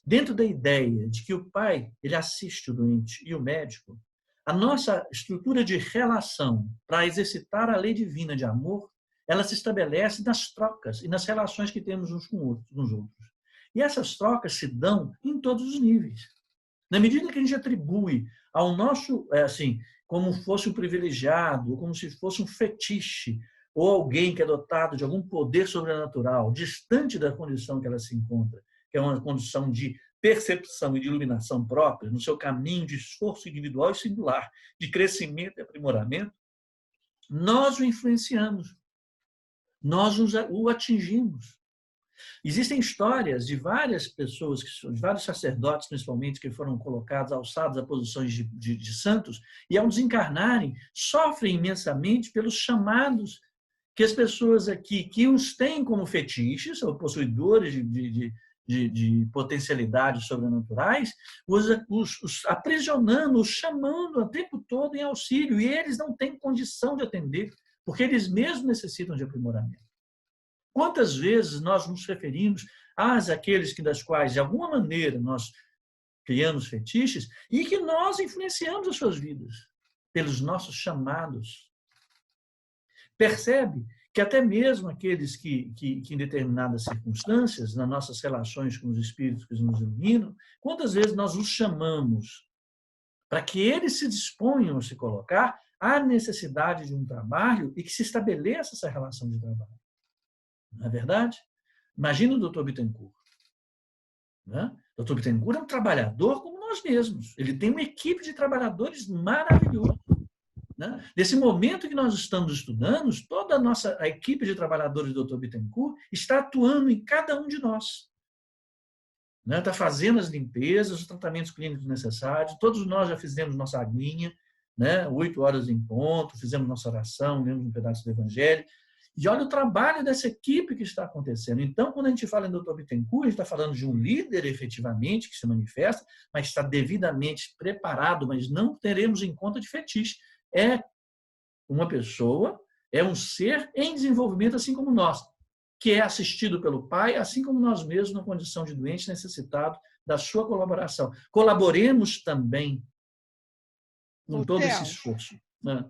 Dentro da ideia de que o pai ele assiste o doente e o médico, a nossa estrutura de relação para exercitar a lei divina de amor, ela se estabelece nas trocas e nas relações que temos uns com os outros. E essas trocas se dão em todos os níveis. Na medida que a gente atribui ao nosso, como fosse um privilegiado, como se fosse um fetiche, ou alguém que é dotado de algum poder sobrenatural, distante da condição que ela se encontra, que é uma condição de percepção e de iluminação própria, no seu caminho de esforço individual e singular, de crescimento e aprimoramento, nós o influenciamos, nós o atingimos. Existem histórias de várias pessoas, de vários sacerdotes, principalmente, que foram colocados, alçados a posições de santos, e ao desencarnarem, sofrem imensamente pelos chamados que as pessoas aqui, que os têm como fetiches, ou possuidores de potencialidades sobrenaturais, os aprisionando, os chamando o tempo todo em auxílio, e eles não têm condição de atender, porque eles mesmos necessitam de aprimoramento. Quantas vezes nós nos referimos àqueles das quais, de alguma maneira, nós criamos fetiches e que nós influenciamos as suas vidas pelos nossos chamados. Percebe que até mesmo aqueles que em determinadas circunstâncias, nas nossas relações com os espíritos que nos iluminam, quantas vezes nós os chamamos para que eles se disponham a se colocar à necessidade de um trabalho e que se estabeleça essa relação de trabalho. Não é verdade? Imagina o Dr. Bittencourt. Né? O Dr. Bittencourt é um trabalhador como nós mesmos. Ele tem uma equipe de trabalhadores maravilhosa. Né? Nesse momento que nós estamos estudando, toda a equipe de trabalhadores do Dr. Bittencourt está atuando em cada um de nós. Né? Está fazendo as limpezas, os tratamentos clínicos necessários. Todos nós já fizemos nossa aguinha, né? 8 horas em ponto, fizemos nossa oração, lemos um pedaço do Evangelho. E olha o trabalho dessa equipe que está acontecendo. Então, quando a gente fala em Dr. Bittencourt, a gente está falando de um líder, efetivamente, que se manifesta, mas está devidamente preparado, mas não teremos em conta de fetiche. É uma pessoa, é um ser em desenvolvimento, assim como nós, que é assistido pelo Pai, assim como nós mesmos, na condição de doente, necessitado da sua colaboração. Colaboremos também com todo esse esforço. Né?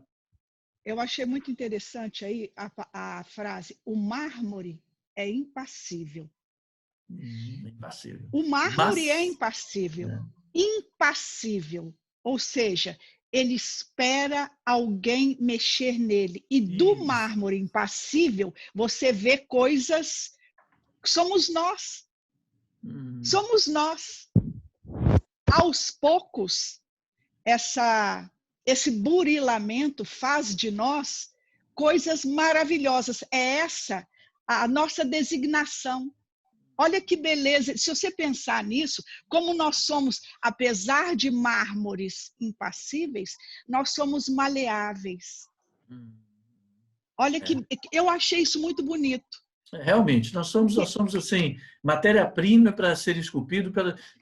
Eu achei muito interessante aí a frase, o mármore é impassível. Impassível. O mármore é impassível. Impassível. Ou seja, ele espera alguém mexer nele. E do mármore impassível, você vê coisas que somos nós. Somos nós. Aos poucos, esse burilamento faz de nós coisas maravilhosas. É essa a nossa designação. Olha que beleza. Se você pensar nisso, como nós somos, apesar de mármores impassíveis, nós somos maleáveis. Olha que eu achei isso muito bonito. Realmente, nós somos assim, matéria-prima para ser esculpido,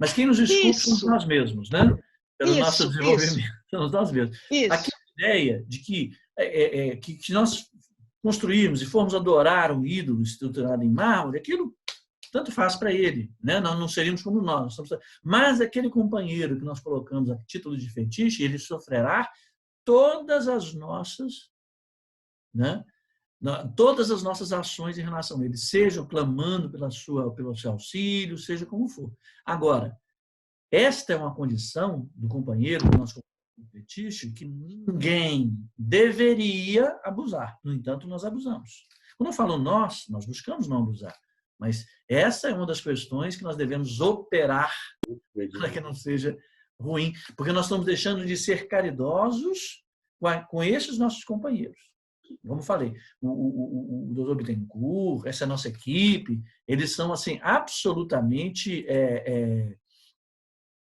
mas quem nos esculpe somos nós mesmos, né? Pelo nosso desenvolvimento, somos nós mesmos. Aquela ideia de que nós construímos e formos adorar um ídolo estruturado em mármore, aquilo tanto faz para ele, né? Nós não seríamos como nós. Mas aquele companheiro que nós colocamos a título de fetiche, ele sofrerá todas as nossas, né? Todas as nossas ações em relação a ele, seja clamando pelo seu auxílio, seja como for. Agora, esta é uma condição do companheiro, do nosso fetiche, que ninguém deveria abusar. No entanto, nós abusamos. Quando eu falo nós buscamos não abusar. Mas essa é uma das questões que nós devemos operar para que não seja ruim, porque nós estamos deixando de ser caridosos com esses nossos companheiros. Como falei, o Dr. Bittencourt, essa nossa equipe, eles são assim absolutamente,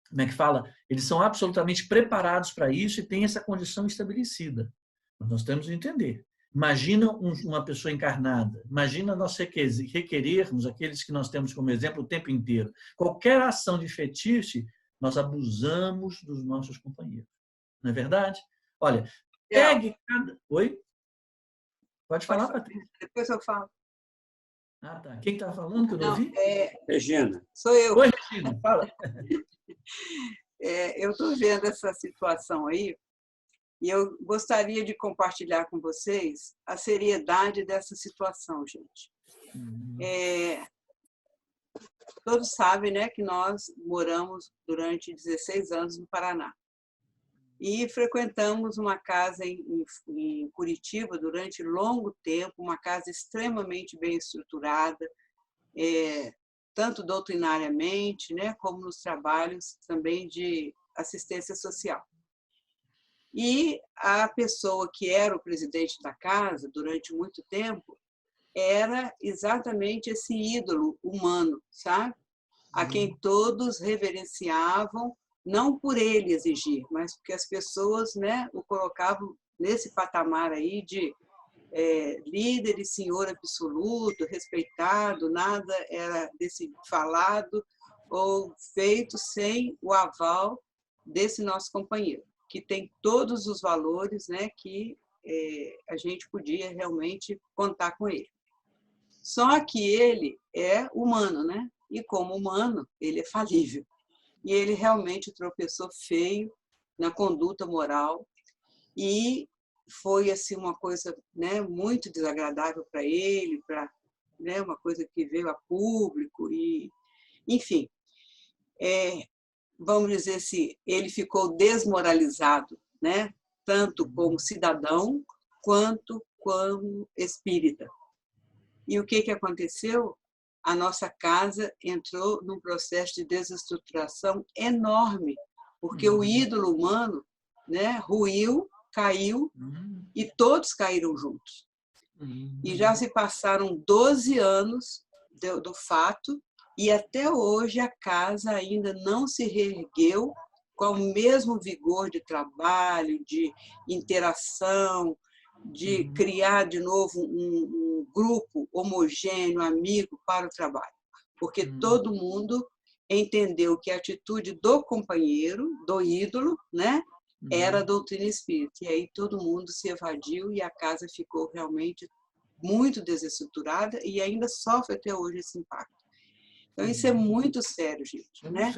como é que fala? Eles são absolutamente preparados para isso e têm essa condição estabelecida. Mas nós temos que entender. Imagina uma pessoa encarnada, imagina nós requerermos aqueles que nós temos como exemplo o tempo inteiro. Qualquer ação de fetiche, nós abusamos dos nossos companheiros. Não é verdade? Olha, pegue cada... Oi? Pode falar, Patrícia. Depois eu falo. Ah, tá. Quem está falando que eu não ouvi? Regina. Sou eu. Oi, Regina, fala. Eu estou vendo essa situação aí e eu gostaria de compartilhar com vocês a seriedade dessa situação, gente. Todos sabem, né, que nós moramos durante 16 anos no Paraná. E frequentamos uma casa em Curitiba durante longo tempo, uma casa extremamente bem estruturada, tanto doutrinariamente, né, como nos trabalhos também de assistência social. E a pessoa que era o presidente da casa durante muito tempo era exatamente esse ídolo humano, sabe? A quem todos reverenciavam, não por ele exigir, mas porque as pessoas, né, o colocavam nesse patamar aí de líder e senhor absoluto, respeitado, nada era falado ou feito sem o aval desse nosso companheiro, que tem todos os valores, né, que a gente podia realmente contar com ele. Só que ele é humano, né? E como humano, ele é falível. E ele realmente tropeçou feio na conduta moral e foi assim uma coisa, né, muito desagradável para ele, né, uma coisa que veio a público e, enfim, vamos dizer assim, ele ficou desmoralizado, né, tanto como cidadão quanto como espírita. E o que aconteceu? A nossa casa entrou num processo de desestruturação enorme, porque o ídolo humano, né, ruiu, caiu, e todos caíram juntos. E já se passaram 12 anos do fato, e até hoje a casa ainda não se reergueu com o mesmo vigor de trabalho, de interação, de criar de novo um grupo homogêneo, amigo para o trabalho. Porque todo mundo entendeu que a atitude do companheiro, do ídolo, né, era a doutrina espírita. E aí todo mundo se evadiu e a casa ficou realmente muito desestruturada e ainda sofre até hoje esse impacto. Então, isso é muito sério, gente. Né?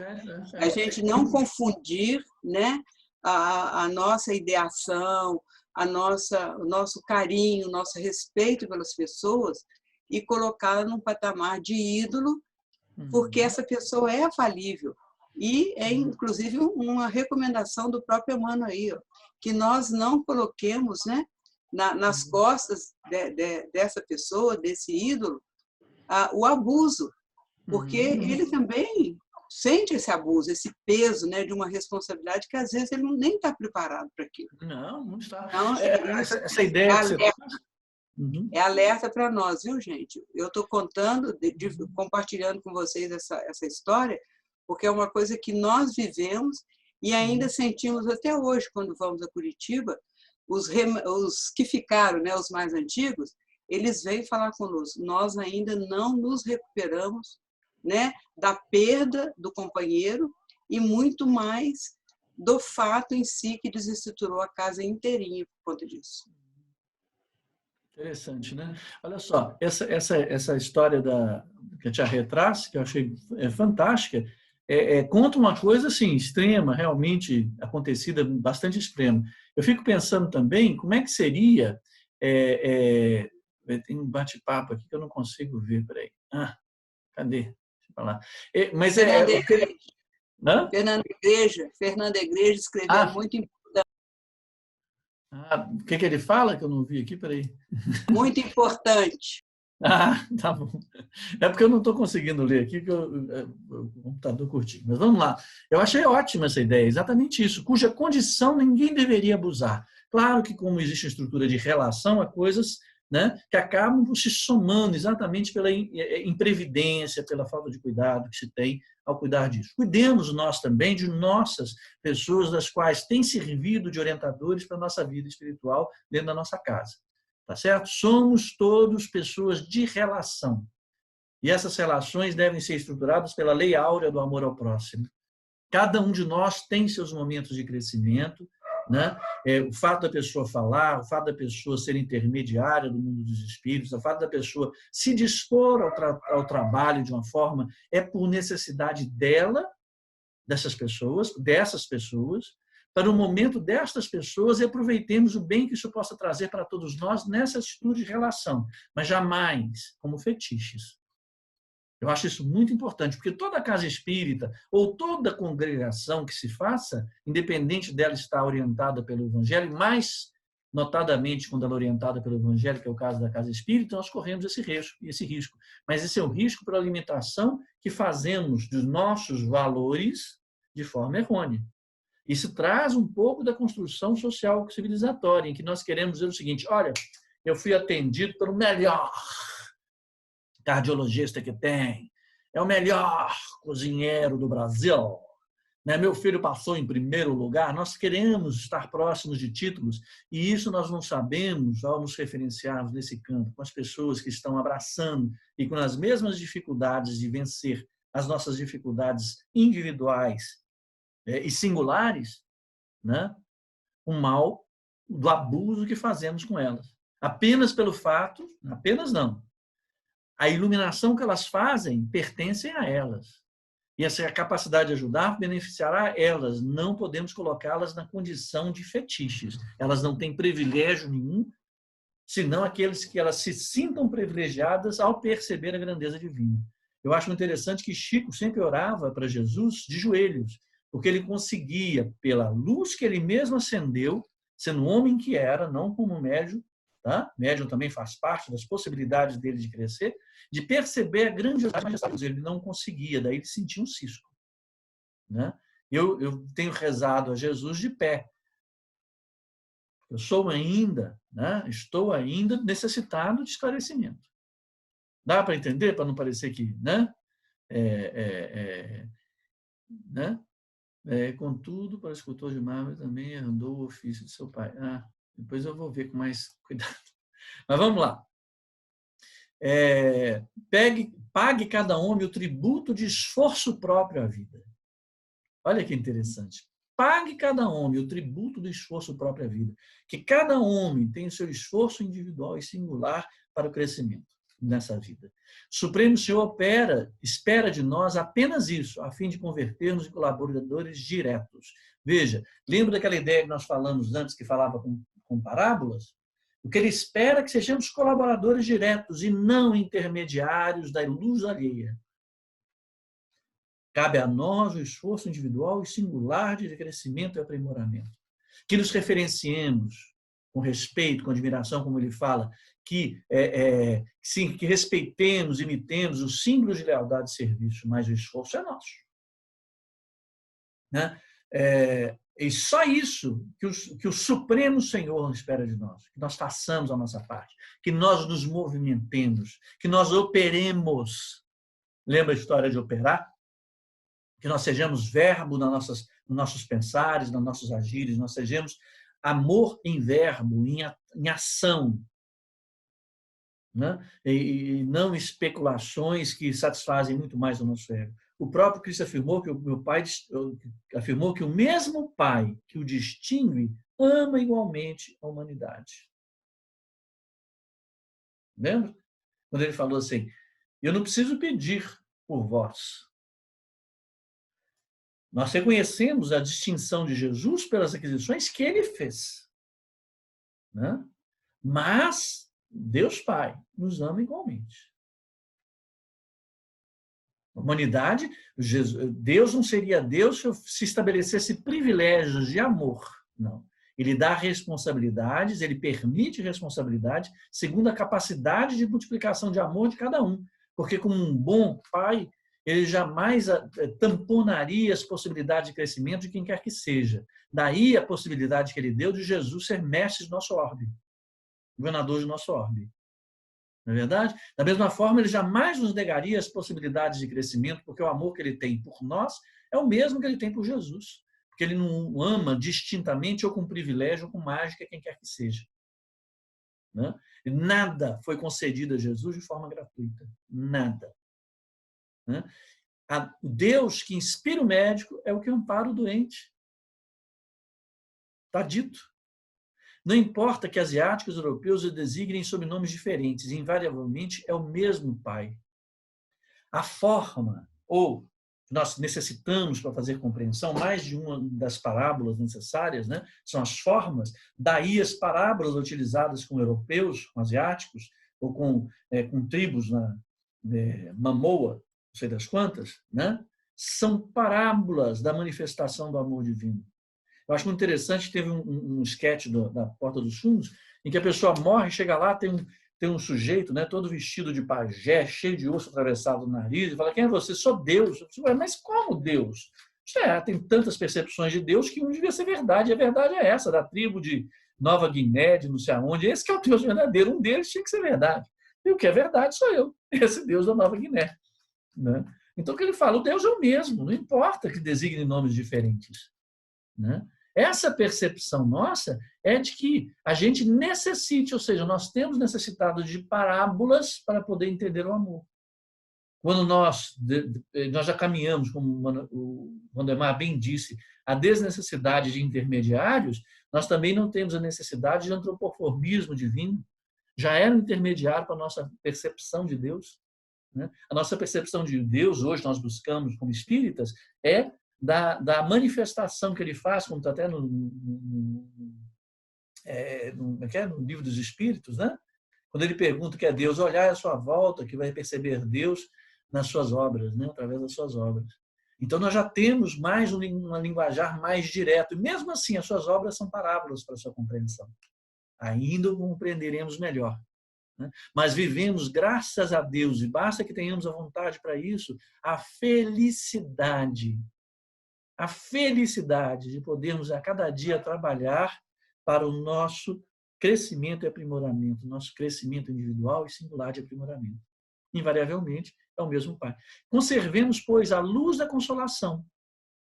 A gente não confundir, né, a nossa ideação, o nosso carinho, o nosso respeito pelas pessoas e colocá-la num patamar de ídolo, porque essa pessoa é falível. E é, inclusive, uma recomendação do próprio Emmanuel aí, ó, que nós não coloquemos, né, nas costas dessa pessoa, desse ídolo, o abuso, porque ele também sente esse abuso, esse peso, né, de uma responsabilidade que às vezes ele nem está preparado para aquilo. Não está. Então, essa ideia que você É alerta para nós, viu, gente? Eu estou contando, compartilhando com vocês essa história, porque é uma coisa que nós vivemos e ainda sentimos até hoje, quando vamos a Curitiba, os que ficaram, né, os mais antigos, eles vêm falar conosco. Nós ainda não nos recuperamos, né, da perda do companheiro e muito mais do fato em si que desestruturou a casa inteirinha por conta disso. Interessante, né? Olha só, essa história que a tia Rê traz, que eu achei fantástica, conta uma coisa assim, extrema, realmente acontecida, bastante extrema. Eu fico pensando também como é que seria... tem um bate-papo aqui que eu não consigo ver, peraí. Cadê? Deixa eu falar. Mas Fernando Igreja escreveu muito importante. O que ele fala que eu não vi aqui? Peraí. Muito importante. Tá bom. É porque eu não estou conseguindo ler aqui, que o computador curtinho. Mas vamos lá. Eu achei ótima essa ideia, exatamente isso, cuja condição ninguém deveria abusar. Claro que, como existe uma estrutura de relação, há coisas, né, que acabam se somando exatamente pela imprevidência, pela falta de cuidado que se tem ao cuidar disso. Cuidemos nós também de nossas pessoas, das quais têm servido de orientadores para a nossa vida espiritual dentro da nossa casa. Tá certo? Somos todos pessoas de relação. E essas relações devem ser estruturadas pela lei áurea do amor ao próximo. Cada um de nós tem seus momentos de crescimento, né? O fato da pessoa falar, o fato da pessoa ser intermediária do mundo dos espíritos, o fato da pessoa se dispor ao trabalho de uma forma, é por necessidade dessas pessoas, para o momento destas pessoas e aproveitemos o bem que isso possa trazer para todos nós nessa atitude de relação, mas jamais como fetiches. Eu acho isso muito importante, porque toda casa espírita ou toda congregação que se faça, independente dela estar orientada pelo Evangelho, mais notadamente quando ela é orientada pelo Evangelho, que é o caso da casa espírita, nós corremos esse risco. Mas esse é o risco pela alimentação que fazemos dos nossos valores de forma errônea. Isso traz um pouco da construção social civilizatória, em que nós queremos dizer o seguinte: olha, eu fui atendido pelo melhor cardiologista que tem, é o melhor cozinheiro do Brasil, né? Meu filho passou em primeiro lugar. Nós queremos estar próximos de títulos e isso nós não sabemos ao nos referenciarmos nesse campo com as pessoas que estão abraçando e com as mesmas dificuldades de vencer as nossas dificuldades individuais e singulares, né? O mal do abuso que fazemos com elas. Apenas pelo fato, apenas não, a iluminação que elas fazem pertence a elas. E essa capacidade de ajudar beneficiará elas. Não podemos colocá-las na condição de fetiches. Elas não têm privilégio nenhum, senão aqueles que elas se sintam privilegiadas ao perceber a grandeza divina. Eu acho interessante que Chico sempre orava para Jesus de joelhos, porque ele conseguia, pela luz que ele mesmo acendeu, sendo homem que era, não como médium, tá? Médium também faz parte das possibilidades dele de crescer, de perceber a grandiosidade de Jesus. Ele não conseguia, daí ele sentia um cisco, né? Eu tenho rezado a Jesus de pé. Eu sou ainda, né? Estou ainda necessitado de esclarecimento. Dá para entender, para não parecer que, né? Contudo, para o escultor de mármore também herdou o ofício de seu pai. Depois eu vou ver com mais cuidado. Mas vamos lá. Pague cada homem o tributo de esforço próprio à vida. Olha que interessante. Pague cada homem o tributo do esforço próprio à vida. Que cada homem tem o seu esforço individual e singular para o crescimento nessa vida. O Supremo Senhor espera de nós apenas isso, a fim de convertermos em colaboradores diretos. Veja, lembra daquela ideia que nós falamos antes, que falava com parábolas? O que ele espera é que sejamos colaboradores diretos e não intermediários da luz alheia. Cabe a nós o esforço individual e singular de crescimento e aprimoramento. Que nos referenciemos com respeito, com admiração, como ele fala, que respeitemos, imitemos os símbolos de lealdade e serviço, mas o esforço é nosso. Né? E só isso que o Supremo Senhor espera de nós, que nós façamos a nossa parte, que nós nos movimentemos, que nós operemos. Lembra a história de operar? Que nós sejamos verbo nos nossos pensares, nos nossos agires, nós sejamos amor em verbo, em ação, né? E não especulações que satisfazem muito mais o nosso ego. O próprio Cristo afirmou que o mesmo Pai que o distingue ama igualmente a humanidade. Lembra? Quando ele falou assim, eu não preciso pedir por vós. Nós reconhecemos a distinção de Jesus pelas aquisições que ele fez, né? Mas Deus Pai nos ama igualmente. A humanidade, Deus não seria Deus se estabelecesse privilégios de amor. Não. Ele dá responsabilidades, ele permite responsabilidade segundo a capacidade de multiplicação de amor de cada um. Porque como um bom pai, ele jamais tamponaria as possibilidades de crescimento de quem quer que seja. Daí a possibilidade que ele deu de Jesus ser mestre de nosso orbe, governador de nosso orbe. Não é verdade? Da mesma forma, ele jamais nos negaria as possibilidades de crescimento, porque o amor que ele tem por nós é o mesmo que ele tem por Jesus. Porque ele não ama distintamente ou com privilégio ou com mágica quem quer que seja. Né? Nada foi concedido a Jesus de forma gratuita. Nada. Né? O Deus que inspira o médico é o que ampara o doente. Está dito. Não importa que asiáticos e europeus o designem sob nomes diferentes, invariavelmente é o mesmo Pai. A forma, ou nós necessitamos para fazer compreensão, mais de uma das parábolas necessárias, né? São as formas, daí as parábolas utilizadas com europeus, com asiáticos, ou com tribos na Mamoa, não sei das quantas, né? São parábolas da manifestação do amor divino. Eu acho muito interessante, teve um sketch da Porta dos Fundos, em que a pessoa morre, chega lá, tem um sujeito, né, todo vestido de pajé, cheio de osso atravessado no nariz, e fala, quem é você? Sou Deus. Eu digo, mas como Deus? Tem tantas percepções de Deus que não devia ser verdade. A verdade é essa, da tribo de Nova Guiné, de não sei aonde. Esse que é o Deus verdadeiro. Um deles tinha que ser verdade. E o que é verdade sou eu, esse Deus da Nova Guiné. Né? Então, o que ele fala? O Deus é o mesmo, não importa que designe nomes diferentes. Né? Essa percepção nossa é de que a gente necessite, ou seja, nós temos necessitado de parábolas para poder entender o amor. Quando nós já caminhamos, como o Valdemar bem disse, a desnecessidade de intermediários, nós também não temos a necessidade de antropoformismo divino. Já era um intermediário para a nossa percepção de Deus. Né? A nossa percepção de Deus, hoje nós buscamos como espíritas, é da manifestação que ele faz, como está até no livro dos Espíritos, né? Quando ele pergunta o que é Deus, olhar à sua volta, que vai perceber Deus nas suas obras, né? Através das suas obras. Então, nós já temos mais uma linguajar mais direto, e mesmo assim, as suas obras são parábolas para a sua compreensão. Ainda o compreenderemos melhor. Né? Mas vivemos, graças a Deus, e basta que tenhamos a vontade para isso, a felicidade de podermos a cada dia trabalhar para o nosso crescimento e aprimoramento, nosso crescimento individual e singular de aprimoramento. Invariavelmente, é o mesmo Pai. Conservemos, pois, a luz da consolação,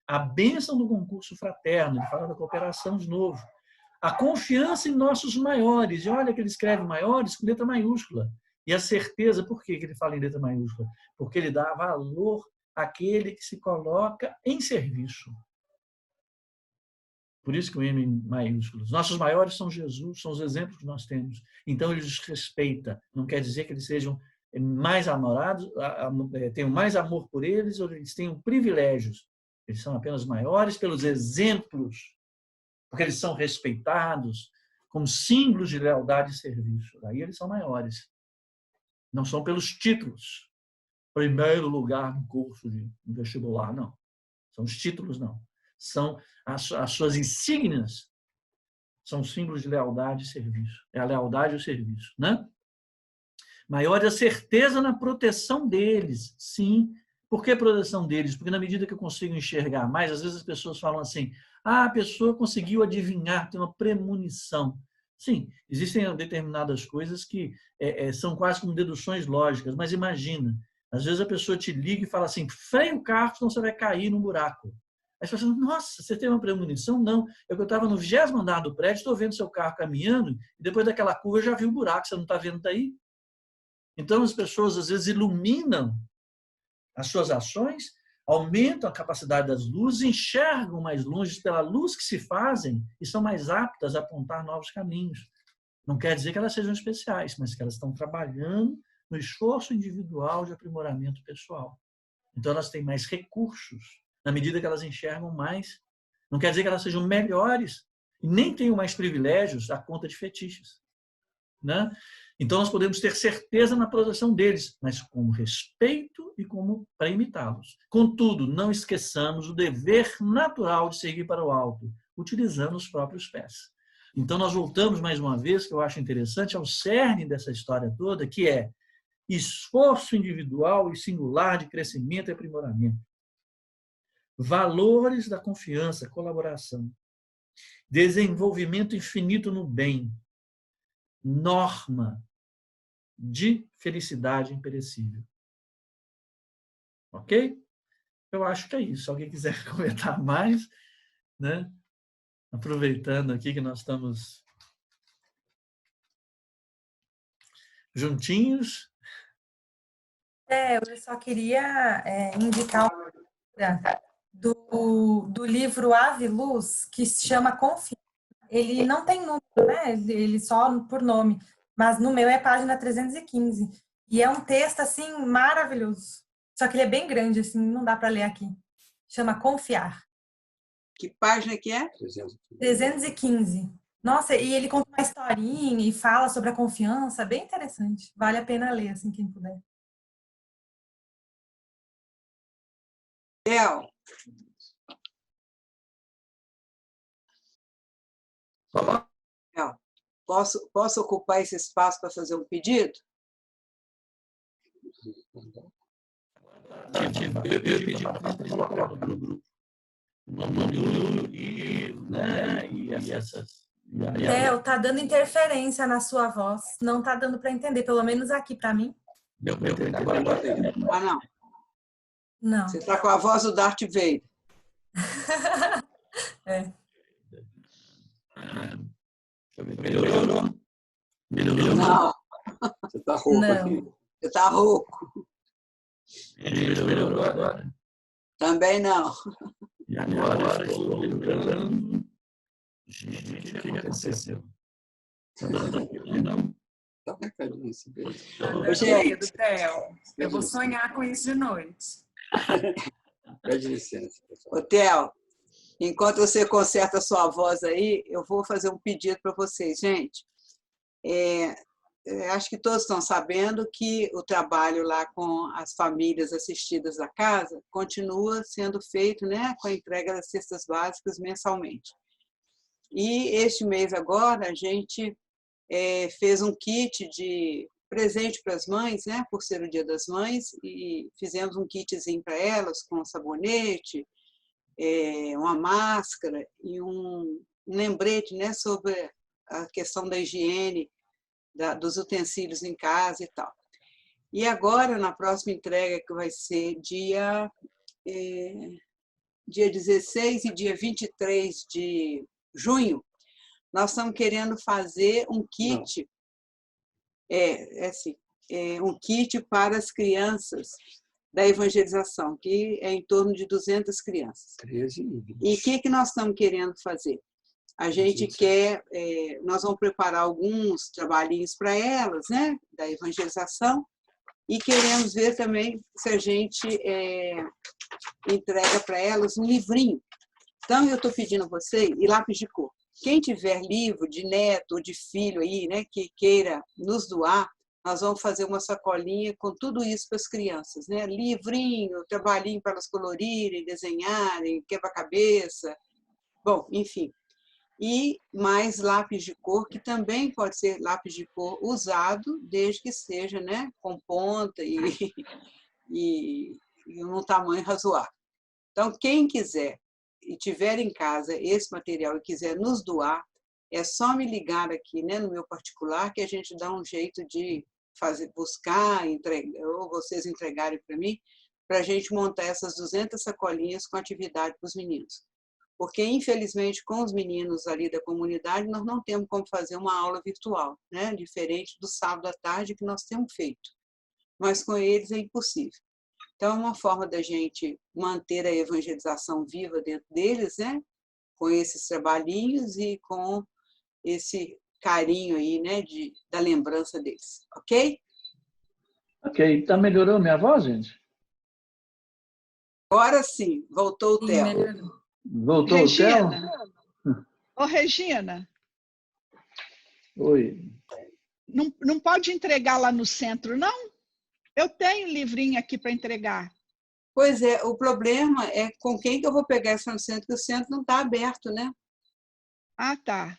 a bênção do concurso fraterno, ele fala da cooperação de novo, a confiança em nossos maiores, e olha que ele escreve maiores com letra maiúscula, e a certeza, por que ele fala em letra maiúscula? Porque ele dá valor àquele que se coloca em serviço. Por isso que o M em maiúsculos. Nossos maiores são Jesus, são os exemplos que nós temos. Então, ele os respeita. Não quer dizer que eles sejam mais amorados, tenham mais amor por eles, ou eles tenham privilégios. Eles são apenas maiores pelos exemplos, porque eles são respeitados como símbolos de lealdade e serviço. Aí eles são maiores. Não são pelos títulos. Primeiro lugar no curso de vestibular, não. São os títulos, não. São as suas insígnias, são símbolos de lealdade e serviço. É a lealdade e o serviço, né? Maior é a certeza na proteção deles, sim, Por que projeção deles? Porque na medida que eu consigo enxergar mais, às vezes as pessoas falam assim, a pessoa conseguiu adivinhar, tem uma premonição. Sim, existem determinadas coisas que são quase como deduções lógicas, mas imagina, às vezes a pessoa te liga e fala assim, freia o carro, senão você vai cair num buraco. Aí você fala assim, nossa, você teve uma premonição? Não, eu estava no 20º andar do prédio, estou vendo seu carro caminhando, e depois daquela curva eu já vi o buraco, você não está vendo daí? Então as pessoas às vezes iluminam as suas ações, aumentam a capacidade das luzes, enxergam mais longe pela luz que se fazem e são mais aptas a apontar novos caminhos. Não quer dizer que elas sejam especiais, mas que elas estão trabalhando no esforço individual de aprimoramento pessoal. Então elas têm mais recursos na medida que elas enxergam mais. Não quer dizer que elas sejam melhores e nem tenham mais privilégios à conta de fetiches, né? Então nós podemos ter certeza na projeção deles, mas com respeito e como para imitá-los. Contudo, não esqueçamos o dever natural de seguir para o alto, utilizando os próprios pés. Então nós voltamos mais uma vez, que eu acho interessante, ao cerne dessa história toda, que é esforço individual e singular de crescimento e aprimoramento. Valores da confiança, colaboração. Desenvolvimento infinito no bem. Norma de felicidade imperecível. Ok? Eu acho que é isso. Se alguém quiser comentar mais, né? Aproveitando aqui que nós estamos juntinhos. Eu só queria indicar do livro Ave Luz, que se chama Confiança. Ele não tem número, né? Ele só por nome. Mas no meu é página 315. E é um texto, assim, maravilhoso. Só que ele é bem grande, assim, não dá para ler aqui. Chama Confiar. Que página que é? 315. Nossa, e ele conta uma historinha e fala sobre a confiança. Bem interessante. Vale a pena ler, assim, quem puder. Theo. Posso ocupar esse espaço para fazer um pedido? Theo, tá dando interferência na sua voz. Não tá dando para entender, pelo menos aqui para mim. Ah, não. Não. Você está com a voz do Darth Vader. É. Não. Você está rouco Não. aqui. Você está rouco. Melhorou agora. Também não. E agora estou lembrando. Gente, o que aconteceu? Não. Dá uma carinha assim. Gente, Theo, eu vou sonhar com isso de noite. Pede licença, pessoal. ô Theo, enquanto você conserta a sua voz aí, eu vou fazer um pedido para vocês, gente. Acho que todos estão sabendo que o trabalho lá com as famílias assistidas da casa continua sendo feito, né, com a entrega das cestas básicas mensalmente. E este mês agora a gente fez um kit de presente para as mães, né, por ser o Dia das Mães, e fizemos um kitzinho para elas com sabonete, uma máscara e um lembrete, né, sobre a questão da higiene dos utensílios em casa e tal. E agora, na próxima entrega, que vai ser dia 16 e dia 23 de junho, nós estamos querendo fazer um kit, um kit para as crianças da evangelização, que é em torno de 200 crianças. 13 e 20. E o que nós estamos querendo fazer? A gente quer, nós vamos preparar alguns trabalhinhos para elas, né, da evangelização, e queremos ver também se a gente entrega para elas um livrinho. Então, eu estou pedindo a vocês, e lápis de cor. Quem tiver livro de neto ou de filho aí, né, que queira nos doar, nós vamos fazer uma sacolinha com tudo isso para as crianças, né? Livrinho, trabalhinho para elas colorirem, desenharem, quebra-cabeça, bom, enfim. E mais lápis de cor, que também pode ser lápis de cor usado, desde que seja, né, com ponta e em um tamanho razoável. Então, quem quiser e tiver em casa esse material e quiser nos doar, é só me ligar aqui, né, no meu particular, que a gente dá um jeito de buscar, entregar, ou vocês entregarem para mim, para a gente montar essas 200 sacolinhas com atividade para os meninos. Porque, infelizmente, com os meninos ali da comunidade, nós não temos como fazer uma aula virtual, né, diferente do sábado à tarde que nós temos feito. Mas com eles é impossível. Então, é uma forma da gente manter a evangelização viva dentro deles, né? Com esses trabalhinhos e com esse carinho aí, né? Da lembrança deles, ok? Ok. Tá melhorou minha voz, gente? Agora sim, voltou o Theo. Voltou Regina. o Theo? Ô, Regina, Oi. não pode entregar lá no centro, não? Eu tenho um livrinho aqui para entregar. Pois é, o problema é com quem que eu vou pegar esse centro, que o centro não está aberto, né? Ah, tá.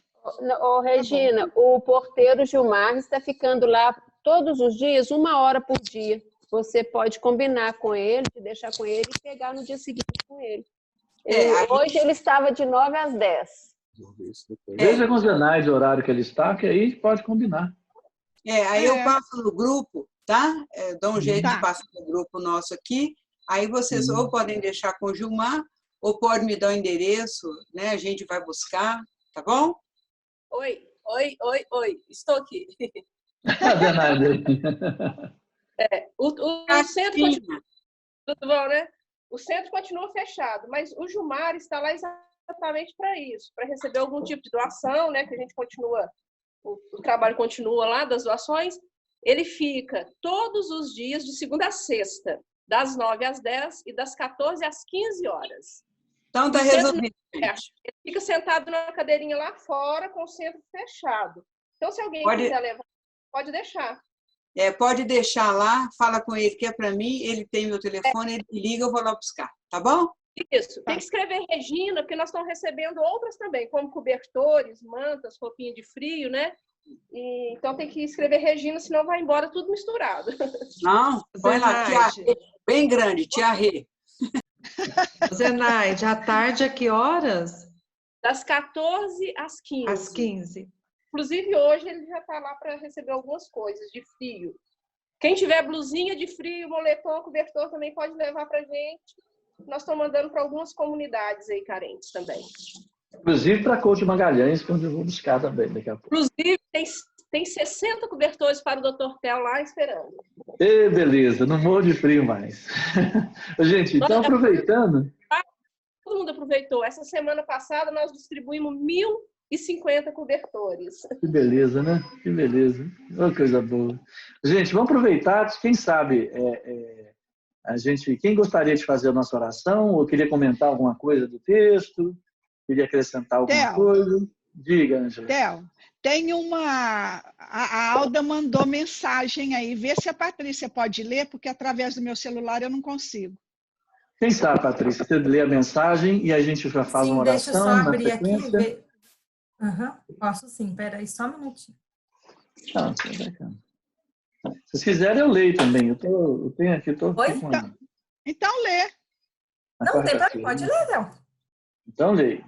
Ô, Regina, o porteiro Gilmar está ficando lá todos os dias, 1 hora por dia. Você pode combinar com ele, deixar com ele e pegar no dia seguinte com ele. Hoje ele estava de 9 às 10. Veja com o Zenaide o horário que ele está, que aí pode combinar. Aí eu passo no grupo, tá? Dou um jeito Tá. de passar no grupo nosso aqui. Aí vocês ou podem deixar com o Gilmar, ou podem me dar o endereço, né? A gente vai buscar, tá bom? Oi. Estou aqui. Zenaide. O centro continua, tudo bom, né? O centro continua fechado, mas o Gilmar está lá exatamente para isso, para receber algum tipo de doação, né? Que a gente continua, o trabalho continua lá das doações. Ele fica todos os dias, de segunda a sexta, das 9 às 10 e das 14 às 15 horas. Então tá resolvido. Ele fica sentado na cadeirinha lá fora, com o centro fechado. Então, se alguém quiser levar, pode deixar. Pode deixar lá, fala com ele que é para mim, ele tem meu telefone, ele me liga, eu vou lá buscar, tá bom? Isso, tem que escrever Regina, porque nós estamos recebendo outras também, como cobertores, mantas, roupinha de frio, né? Então tem que escrever Regina, senão vai embora tudo misturado. Não, põe lá, Tia Rê, bem grande, Tia Rê. Zenaide, à tarde a que horas? Das 14 às 15. Às 15. Inclusive, hoje ele já está lá para receber algumas coisas de frio. Quem tiver blusinha de frio, moletom, cobertor, também pode levar para a gente. Nós estamos mandando para algumas comunidades aí carentes também. Inclusive para Couto de Magalhães, que eu vou buscar também daqui a pouco. Inclusive, tem 60 cobertores para o Dr. Theo lá esperando. Beleza, não morro de frio mais. Gente, então aproveitando... Todo mundo aproveitou. Essa semana passada nós distribuímos 1.050 cobertores. Que beleza, né? Que beleza. Oh, coisa boa. Gente, vamos aproveitar, quem sabe, quem gostaria de fazer a nossa oração ou queria comentar alguma coisa do texto, queria acrescentar alguma coisa? Diga, Ângela. Theo, tem a Alda mandou mensagem aí. Vê se a Patrícia pode ler, porque através do meu celular eu não consigo. Quem sabe, Patrícia, você lê a mensagem e a gente já faz uma oração. Deixa eu só abrir aqui. Posso sim, peraí, só um minutinho. Se vocês quiserem, eu leio também. Eu tenho aqui, Oi? Então lê. Não, pode ler, Léo. Então leio.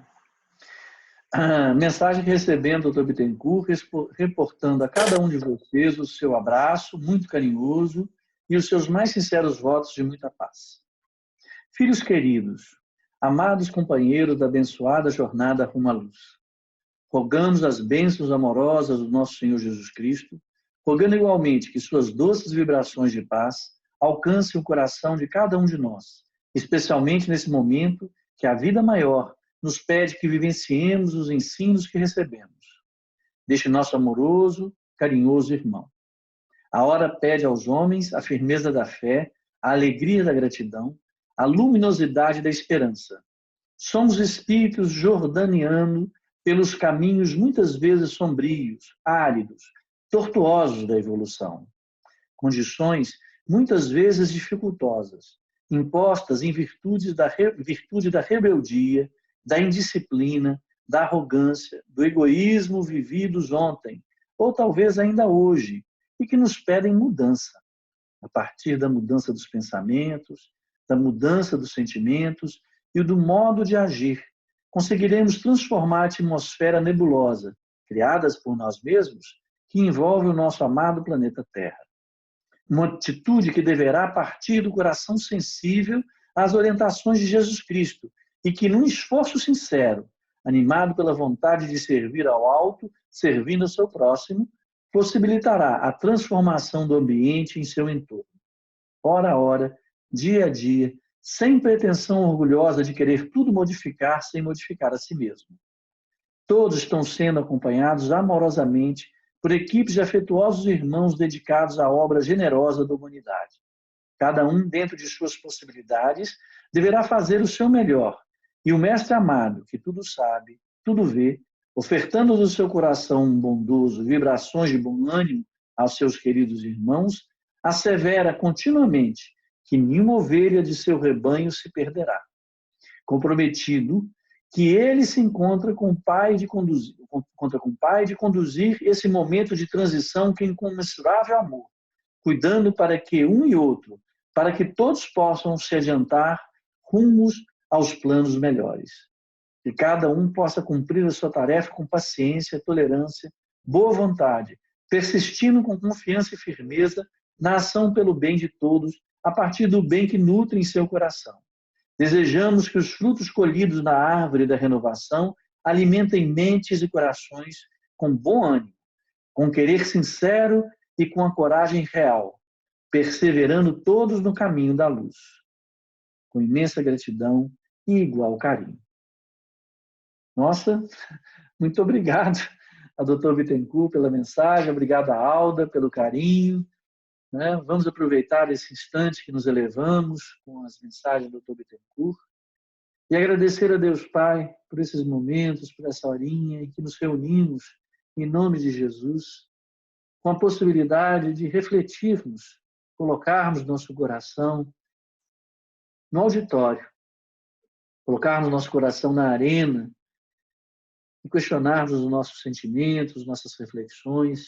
Mensagem que recebendo do Dr. Bittencourt, reportando a cada um de vocês o seu abraço muito carinhoso e os seus mais sinceros votos de muita paz. Filhos queridos, amados companheiros da abençoada jornada rumo à luz, rogamos as bênçãos amorosas do nosso Senhor Jesus Cristo, rogando igualmente que suas doces vibrações de paz alcancem o coração de cada um de nós, especialmente nesse momento que a vida maior nos pede que vivenciemos os ensinos que recebemos deste nosso amoroso, carinhoso irmão. A hora pede aos homens a firmeza da fé, a alegria da gratidão, a luminosidade da esperança. Somos espíritos jordanianos pelos caminhos muitas vezes sombrios, áridos, tortuosos da evolução. Condições muitas vezes dificultosas, impostas em virtude da rebeldia, da indisciplina, da arrogância, do egoísmo vividos ontem, ou talvez ainda hoje, e que nos pedem mudança, a partir da mudança dos pensamentos, da mudança dos sentimentos e do modo de agir, conseguiremos transformar a atmosfera nebulosa, criadas por nós mesmos, que envolve o nosso amado planeta Terra. Uma atitude que deverá partir do coração sensível às orientações de Jesus Cristo e que, num esforço sincero, animado pela vontade de servir ao alto, servindo ao seu próximo, possibilitará a transformação do ambiente em seu entorno. Hora a hora, dia a dia, sem pretensão orgulhosa de querer tudo modificar sem modificar a si mesmo. Todos estão sendo acompanhados amorosamente por equipes de afetuosos irmãos dedicados à obra generosa da humanidade. Cada um, dentro de suas possibilidades, deverá fazer o seu melhor. E o Mestre amado, que tudo sabe, tudo vê, ofertando do seu coração bondoso vibrações de bom ânimo aos seus queridos irmãos, assevera continuamente que nenhuma ovelha de seu rebanho se perderá. Comprometido que ele se encontra com o Pai de conduzir esse momento de transição com incomensurável amor, cuidando para que um e outro, para que todos possam se adiantar rumos aos planos melhores. Que cada um possa cumprir a sua tarefa com paciência, tolerância, boa vontade, persistindo com confiança e firmeza na ação pelo bem de todos, a partir do bem que nutre em seu coração. Desejamos que os frutos colhidos na árvore da renovação alimentem mentes e corações com bom ânimo, com querer sincero e com a coragem real, perseverando todos no caminho da luz, com imensa gratidão e igual carinho. Nossa, muito obrigado ao Dr. Bittencourt pela mensagem, obrigado à Alda pelo carinho. Vamos aproveitar esse instante que nos elevamos com as mensagens do Dr. Bittencourt e agradecer a Deus Pai por esses momentos, por essa horinha em que nos reunimos em nome de Jesus, com a possibilidade de refletirmos, colocarmos nosso coração no auditório, colocarmos nosso coração na arena e questionarmos os nossos sentimentos, nossas reflexões,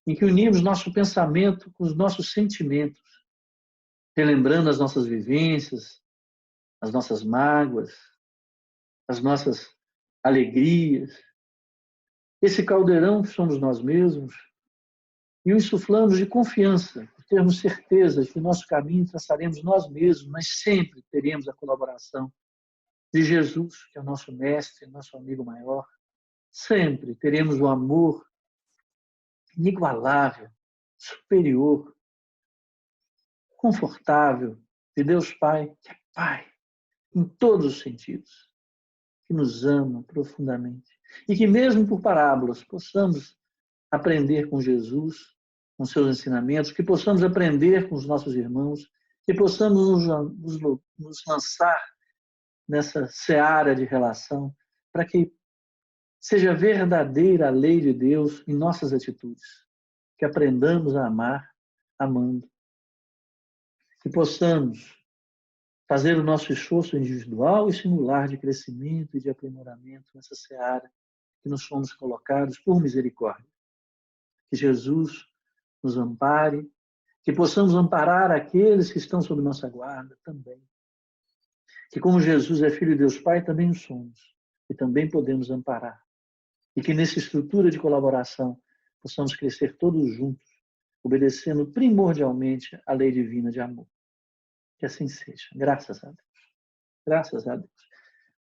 em que unimos nosso pensamento com os nossos sentimentos, relembrando as nossas vivências, as nossas mágoas, as nossas alegrias. Esse caldeirão que somos nós mesmos, e o insuflamos de confiança, por termos certeza de que o nosso caminho traçaremos nós mesmos, mas sempre teremos a colaboração de Jesus, que é o nosso mestre, nosso amigo maior. Sempre teremos o amor inigualável, superior, confortável de Deus Pai, que é Pai em todos os sentidos, que nos ama profundamente e que mesmo por parábolas possamos aprender com Jesus, com seus ensinamentos, que possamos aprender com os nossos irmãos, que possamos nos lançar nessa seara de relação para que seja verdadeira a lei de Deus em nossas atitudes. Que aprendamos a amar, amando. Que possamos fazer o nosso esforço individual e singular de crescimento e de aprimoramento nessa seara que nos fomos colocados por misericórdia. Que Jesus nos ampare, que possamos amparar aqueles que estão sob nossa guarda também. Que como Jesus é Filho de Deus Pai, também o somos. E também podemos amparar. E que nessa estrutura de colaboração possamos crescer todos juntos, obedecendo primordialmente a lei divina de amor. Que assim seja. Graças a Deus. Graças a Deus.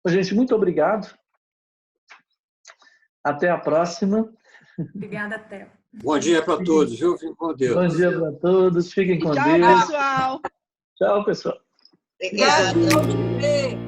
Bom, gente, muito obrigado. Até a próxima. Obrigada, Theo. Bom dia para todos, viu? Fiquem com Deus. Bom dia para todos. Fiquem com Deus. Tchau, pessoal. Tchau, pessoal. Obrigada.